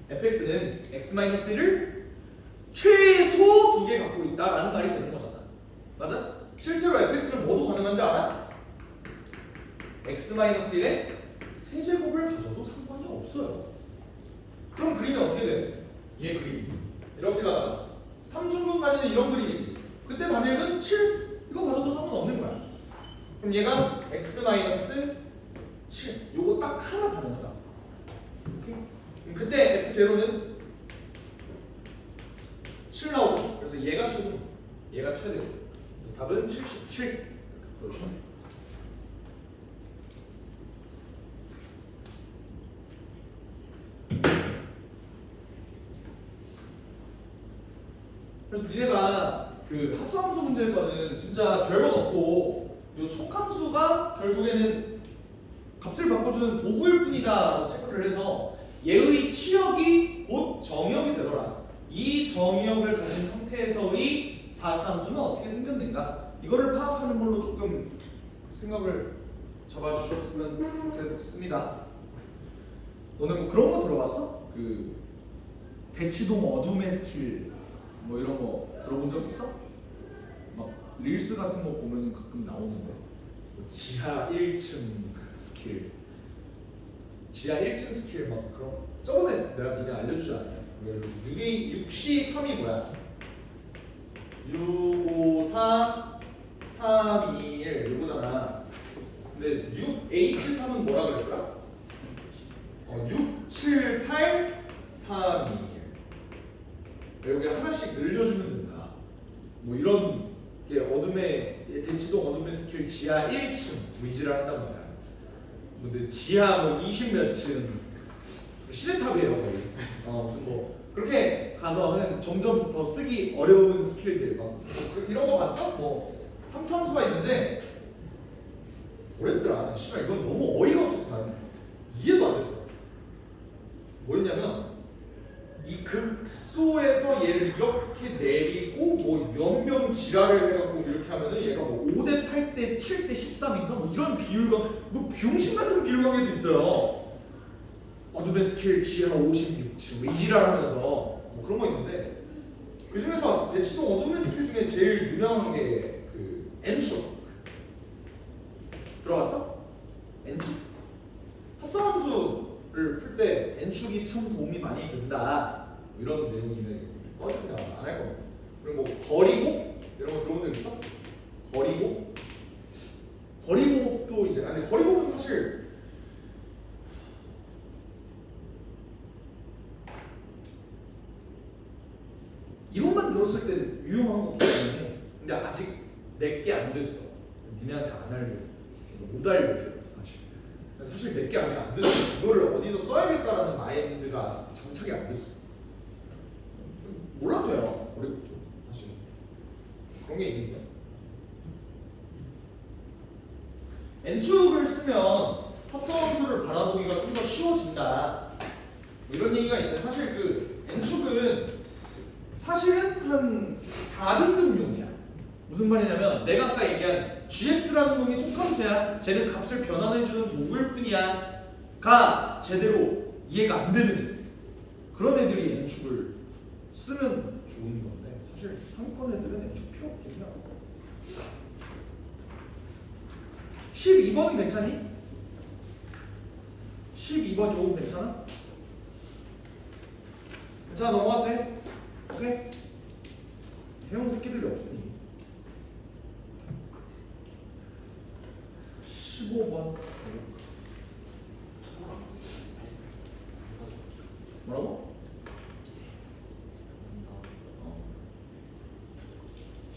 fx는 x-1을 최소 2개 갖고 있다라는 말이 되는 거잖아. 맞아? 실제로 fx는 뭐도 가능한지 알아? x-1의 세제곱을 가져도 상관이 없어요. 그럼 그림이 어떻게 돼? 얘 그림 이렇게 가다가 3중근까지는 이런 그림이지. 그때 단일은 7 이거 가져도 상관없는 거야. 그럼 얘가 x-7 요거 딱 하나 가능하다. 오케이? 그때 f0는 7 나오죠. 그래서 얘가 최소, 얘가 최대. 그래서 답은 77. 그렇죠. 그래서 니네가 그 합성함수 문제에서는 진짜 별것 없고 요 속함수가 결국에는 값을 바꿔주는 도구일 뿐이다라고 체크를 해서 얘의 치역이 곧 정의역이 되더라. 이 정의역을 가진 상태에서의 4차 함수는 어떻게 생겼는가? 이거를 파악하는 걸로 조금 생각을 잡아주셨으면 좋겠습니다. 너네 뭐 그런 거 들어봤어? 그 대치동 어둠의 스킬 뭐 이런 거 들어본 적 있어? 막 릴스 같은 거 보면 가끔 나오는데 뭐 지하 1층 스킬, 지하 1층 스킬 막 그런 저번에 내가 니네 알려주지 않았냐? 6시 3이 뭐야? 6, 5, 4, 3, 2, 1 이거잖아. 근데 6H3은 뭐라 그랬더라? 6, 7, 8, 3, 2, 1 여기 하나씩 늘려주면 된다. 뭐 이런 게 어둠의 대치동 어둠의 스킬 지하 1층 위지를 한단 말이야. 근데 지하 뭐 20몇 층 시내탑이에요 거의. 무슨 뭐 그렇게 가서는 점점 더 쓰기 어려운 스킬들 막 이런 거 봤어? 뭐 3차함수가 있는데 뭐랬더라? 씨발 이건 너무 어이가 없어서 나는 이해도 안 됐어. 뭐였냐면 이 극소에서 얘를 이렇게 내리고 뭐 연병 지랄을 해갖고 이렇게 하면은 얘가 뭐 5대 8대 7대 13인가 뭐 이런 비율과 뭐 병신 같은 비율관계도 있어요. 어둠의 스킬 지하 56층 뭐 이 지랄하면서 뭐 그런 거 있는데 그 중에서 대치동 어둠의 스킬 중에 제일 유명한 게 그 엔축 들어갔어? 엔축? 합성함수를 풀 때 엔축이 참 도움이 많이 된다 뭐 이런 내용인데 꺼주세요 안 할 겁니다. 그리고 뭐 거리고 이런 거 들어본 적 있어? 거리고? 거리고도 이제 아니 거리고는 사실 이론만 들었을 때 유용한 거 같긴 해. 근데 아직 내게 안 됐어. 니네한테 안 알려줘. 못 알려줘 사실. 사실 내게 아직 안 됐어. 이거를 어디서 써야겠다라는 마인드가 아직 장착이 안 됐어. 몰라도 돼요. 어리고도 사실 그런 게 있는데. 엔축을 쓰면 합성함수를 바라보기가 좀 더 쉬워진다. 뭐 이런 얘기가 있는데 사실 그 엔축은 사실은 한 4등급용이야. 무슨 말이냐면 내가 아까 얘기한 gx라는 놈이 속함수야. 쟤는 값을 변환해주는 도구일 뿐이야. 가 제대로 이해가 안 되는 그런 애들이 엔축을 쓰면 좋은 건데 사실 상위권 애들은 엔축 필요 없긴 해요. 12번은 괜찮니? 12번 요거 괜찮아? 괜찮아 넘어가도 돼? 오케이? 해용 새끼들이 없으니 15번 뭐라고?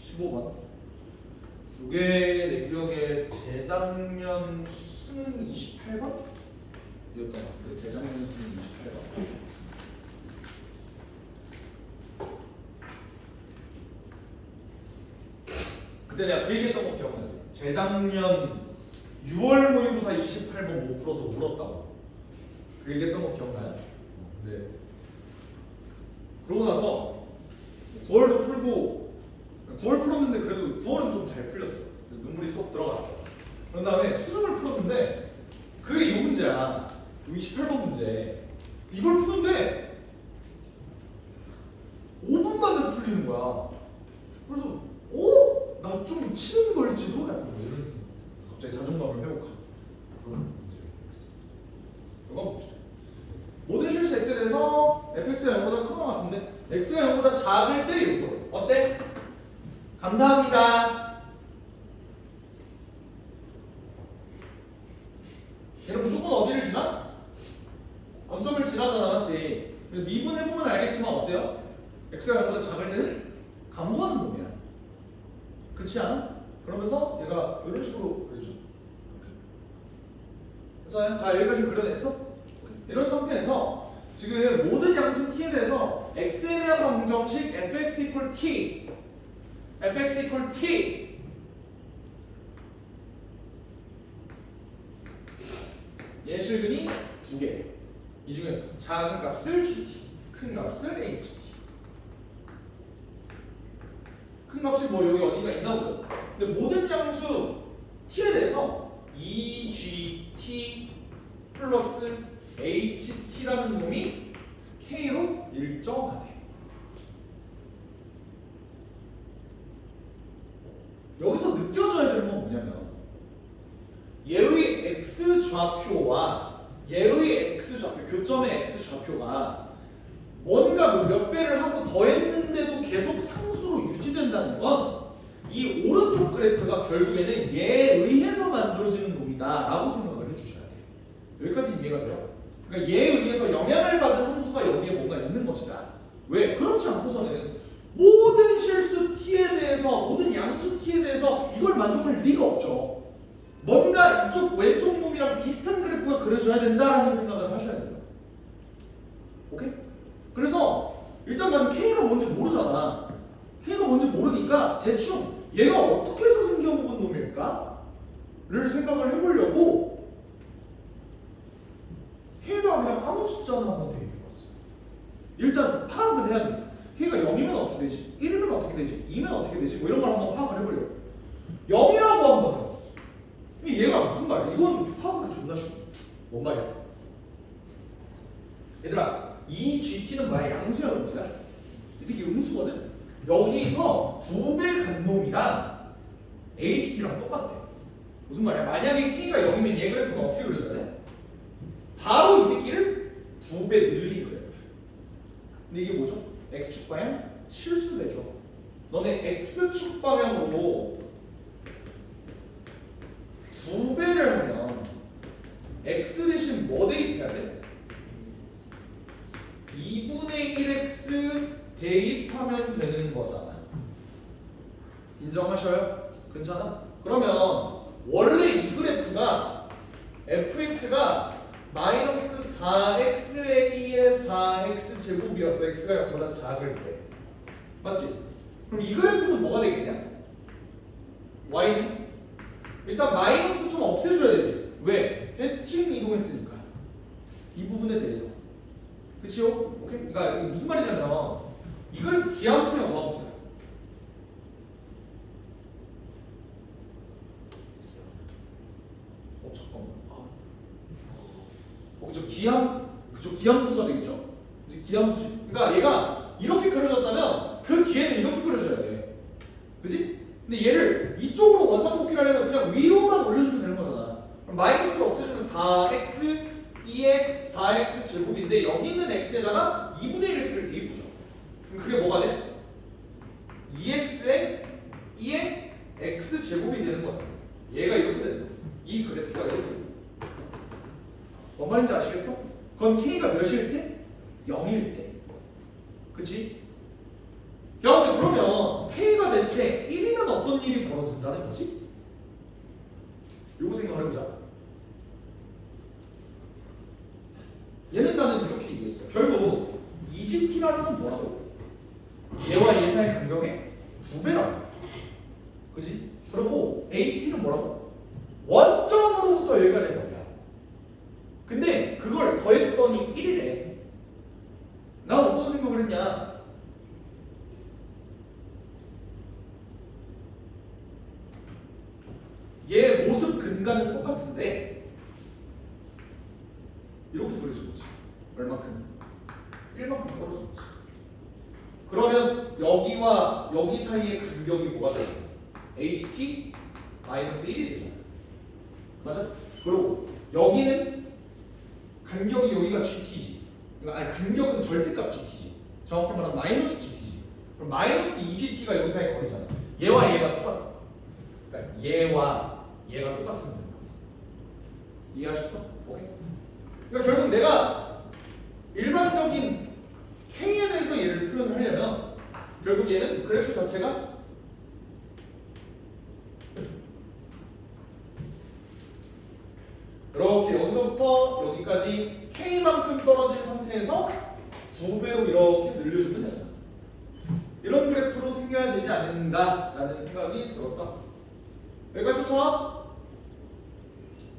15번 요게 내 기억에 재작년 수능 28번? 이었던 것 같은데 재작년 수능 28번 그때 내가 그 얘기했던 거 기억나지? 재작년 6월 모의고사 28번 못 풀어서 울었다고 그 얘기했던 거 기억나요? 네. 그러고 나서 9월도 풀고 9월 풀었는데 그래도 9월은 좀 잘 풀렸어. 눈물이 쏙 들어갔어. 그런 다음에 수능을 풀었는데 그게 이 문제야. 요 28번 문제. 이걸 푸는데 5분 만에 풀리는 거야. 그래서 나 좀 치는 걸지도? 약간 뭐 이런 갑자기 자존감을 회복한 그런 문제였어. 이건 봅시다. 모든 실수 x에 대해서 fx가 0보다 큰 것 같은데 x가 0보다 작을 때 이거 어때? 감사합니다. 얘는 무조건 어디를 지나? 원점을 지나잖아, 맞지? 미분해보면 알겠지만 어때요? x가 0보다 작을 때는 감소하는 놈이야. 그렇지 않아? 그러면서 얘가 이런 식으로 그려줘. 괜찮아요? 다 여기까지 그려냈어? 이런 상태에서 지금 모든 양수 t에 대해서 x에 대한 방정식 fx equal t fx equal t 얘 실근이 두 개. 이 중에서 작은 값을 gt, 큰 값을 ht. 큰 값이 뭐 여기 어디가 있나 보죠. 근데 모든 양수 t에 대해서 egt 플러스 ht라는 놈이 k로 일정하네. 여기서 느껴져야 되는 건 뭐냐면 얘의 x 좌표와 얘의 x 좌표, 교점의 x 좌표가 뭔가 몇 배를 하고 더했는데도 계속 상수로 유지된다는 건 이 오른쪽 그래프가 결국에는 얘에 의해서 만들어지는 놈이다 라고 생각을 해주셔야 돼요. 여기까지 이해가 돼요? 그러니까 얘에 의해서 영향을 받은 함수가 여기에 뭔가 있는 것이다. 왜? 그렇지 않고서는 모든 실수 t에 대해서 모든 양수 t에 대해서 이걸 만족할 리가 없죠. 뭔가 이쪽 왼쪽 놈이랑 비슷한 그래프가 그려져야 된다라는 생각을 하셔야 돼요. 오케이? 그래서 일단 나는 K가 뭔지 모르잖아. K가 뭔지 모르니까 대충 얘가 어떻게 해서 생겨 넘어간 놈일까를 생각을 해보려고 K에다가 그냥 아무 숫자 하나만 대입해봤어. 일단 파악은 해야 돼. K가 0이면 어떻게 되지? 1이면 어떻게 되지? 2면 어떻게 되지? 뭐 이런 걸 한번 파악을 해보려고. 0이라고 한번 해봤어. 얘가 무슨 말이야? 이건 파악을 존나 쉬워. 뭔 말이야? 얘들아, 이 GT는 뭐야? 양수야, 음수야? 이 새끼 음수거든? 여기서 2배 간 놈이랑 HT랑 똑같대. 무슨 말이야? 만약에 K가 0이면 얘 그래프가 어떻게 그려져야 돼? 바로 이 새끼를 2배 늘린 그래프. 근데 이게 뭐죠? X축 방향 실수배죠. 너네 X축 방향으로 2배를 하면 X 대신 뭐 대입해야 돼? 2분의 1X 대입하면 되는 거잖아. 인정하셔요? 괜찮아? 그러면 원래 이 그래프가 fx가 마이너스 4x의 2의 4x 제곱이었어. x가 0보다 작을 때. 맞지? 그럼 이 그래프는 뭐가 되겠냐? y는? 일단 마이너스 좀 없애줘야 되지. 왜? 대칭 이동했으니까. 이 부분에 대해서. 그치요? 오케이? 그러니까 이게 무슨 말이냐면 이걸 기하함수냐 도함수냐? 잠깐만. 그죠? 기함수가 되겠죠? 이제 기함수지. 그러니까 얘가 이렇게 그려졌다면 그 뒤에는 이렇게 그려져야 돼. 그지? 근데 얘를 이쪽으로 원상복귀를 하려면 그냥 위로만 올려주면 되는 거잖아. 그럼 마이너스를 없애주면 4x 2의 4x 제곱인데 여기 있는 x에다가 2분의 1x를 대입하죠. 그럼 그게 뭐가 돼? 2x에 2의 x 제곱이 되는 거잖아. 얘가 이렇게 되는 거야. 이 그래프가 이렇게 되는 거야. 뭔 말인지 아시겠어? 그건 k가 몇일 때? 0일 때. 그치? 야 근데 그러면 k가 대체 1이면 어떤 일이 벌어진다는 거지? 요거 생각을 해보자. 얘는 나는 이렇게 얘기했어. 결국 EGT라는 건 뭐라고? 얘와 얘 사이 간격의 2배라고. 그지? 그리고 HT는 뭐라고? 원점으로부터 여기까지의 거리야. 근데 그걸 더했더니 1이래. 난 어떤 생각을 했냐? 얘 모습 근간은 똑같은데 이렇게 그려진 거지. 얼마큼? 1만큼 떨어진 거지. 그러면 여기와 여기 사이의 간격이 뭐가 돼요? HT 마이너스 1이 되잖아. 맞아? 그리고 여기는 간격이 여기가 GT지. 그러니까 아니 간격은 절대값 GT지. 정확히 말하면 마이너스 GT지. 그럼 마이너스 2GT가 여기 사이의 거리잖아. 얘와 얘가 똑같아. 그러니까 얘와 얘가 똑같은 거야. 이해하셨어? 오케이? 그러니까 결국 내가 일반적인 K에 대해서 얘를 표현을 하려면 결국 얘는 그래프 자체가 이렇게 여기서부터 여기까지 K만큼 떨어진 상태에서 2배로 이렇게 늘려주면 되잖아. 이런 그래프로 생겨야 되지 않는가라는 생각이 들었다. 여기까지 쫓아와?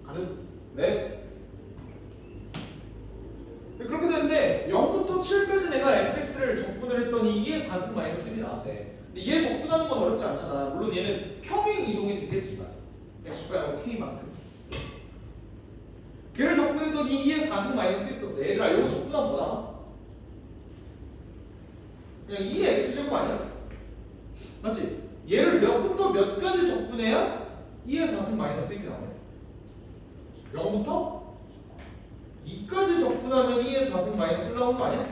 가는? 네. 그렇게 되는데 0부터 7까지 내가 fx를 적분을 했더니 2의 4승 마이너스 1이 나왔대. 근데 얘 적분하는 건 어렵지 않잖아. 물론 얘는 평행 이동이 됐겠지만 x축하고 k만큼. 걔를 적분했더니 2의 4승 마이너스 1이 떴대. 얘들아 이거 적분하면 뭐 나와? 그냥 2의 x제곱 아니야? 맞지? 얘를 몇부터 몇까지 적분해야 2의 4승 마이너스 1이 나오네. 0부터 2까지 적분하면 2의 4승 마이너스 1 나오는 거 아니야?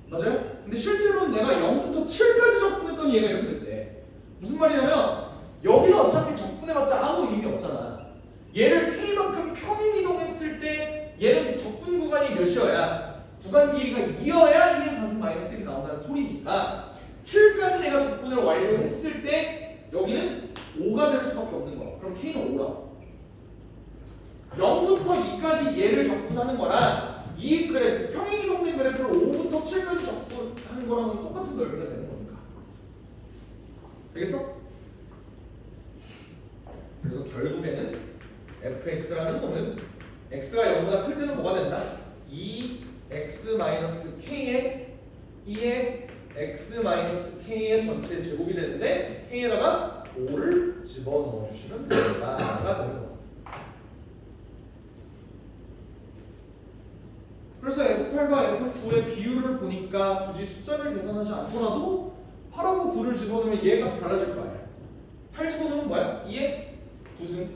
맞아요? 근데 실제로는 내가 0부터 7까지 적분했더니 얘가 이렇게 됐대. 무슨 말이냐면 여기는 어차피 적분해봤자 아무 의미 없잖아. 얘를 K만큼 평행 이동했을 때 얘는 적분 구간이 몇이어야 구간 길이가 2여야 2의 4승 마이너스 1이 나온다는 소리니까 7까지 내가 적분을 완료했을 때 여기는 5가 될 수밖에 없는 거야. 그럼 K는 5라. 0부터 2까지 얘를 적분하는 거랑 이 그래프, 평행 이동된 그래프를 5부터 7까지 적분하는 거랑은 똑같은 넓이가 되는 거니까. 알겠어? fx라는 놈은 x가 0보다 클 때는 뭐가 된다? 2x-k의 2의 x-k의 전체 제곱이 되는데 k에다가 5를 집어넣어 주시면 됩니다가 되는 거예요. 그래서 F8과 F9의 비율을 보니까 굳이 숫자를 계산하지 않더라도 8하고 9를 집어넣으면 얘 값이 달라질 거 아니야. 8 집어넣으면 뭐야? 2의 9승,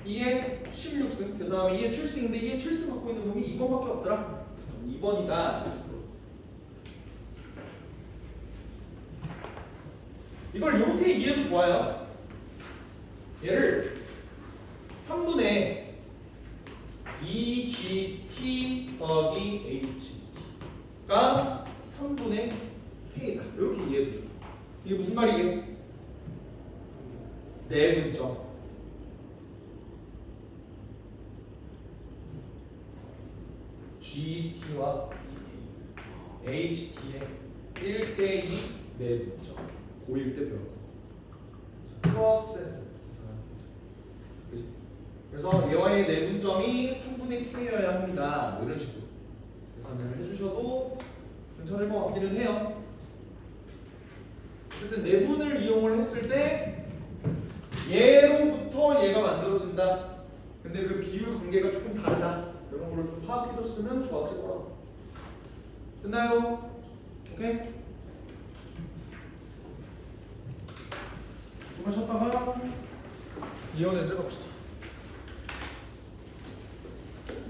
2의 16승, 그 다음에 2의 7승인데 2의 7승 갖고 있는 놈이 2번밖에 없더라. 2번이다. 이걸 이렇게 이해해도 좋아요. 얘를 3분의 2gt 더하기 ht가 3분의 k다. 이렇게 이해해도 좋아. 이게 무슨 말이게? 내분점. gt와 ht의 1대2 내분점. 고1 때 배웠던 거. 플러스에서 계산하는 거죠. 그래서 얘와의 내분점이 3분의 k여야 합니다. 뭐 이런 식으로 계산을 해주셔도 괜찮을 것 같기는 해요. 어쨌든 내분을 이용을 했을 때 얘로부터 얘가 만들어진다. 근데 그 비율 관계가 조금 다르다. 이런 걸 좀 파악해줬으면 좋았을 거라고. 됐나요? 오케이? 조금만 쉬었다가 이어낸 적 합시다.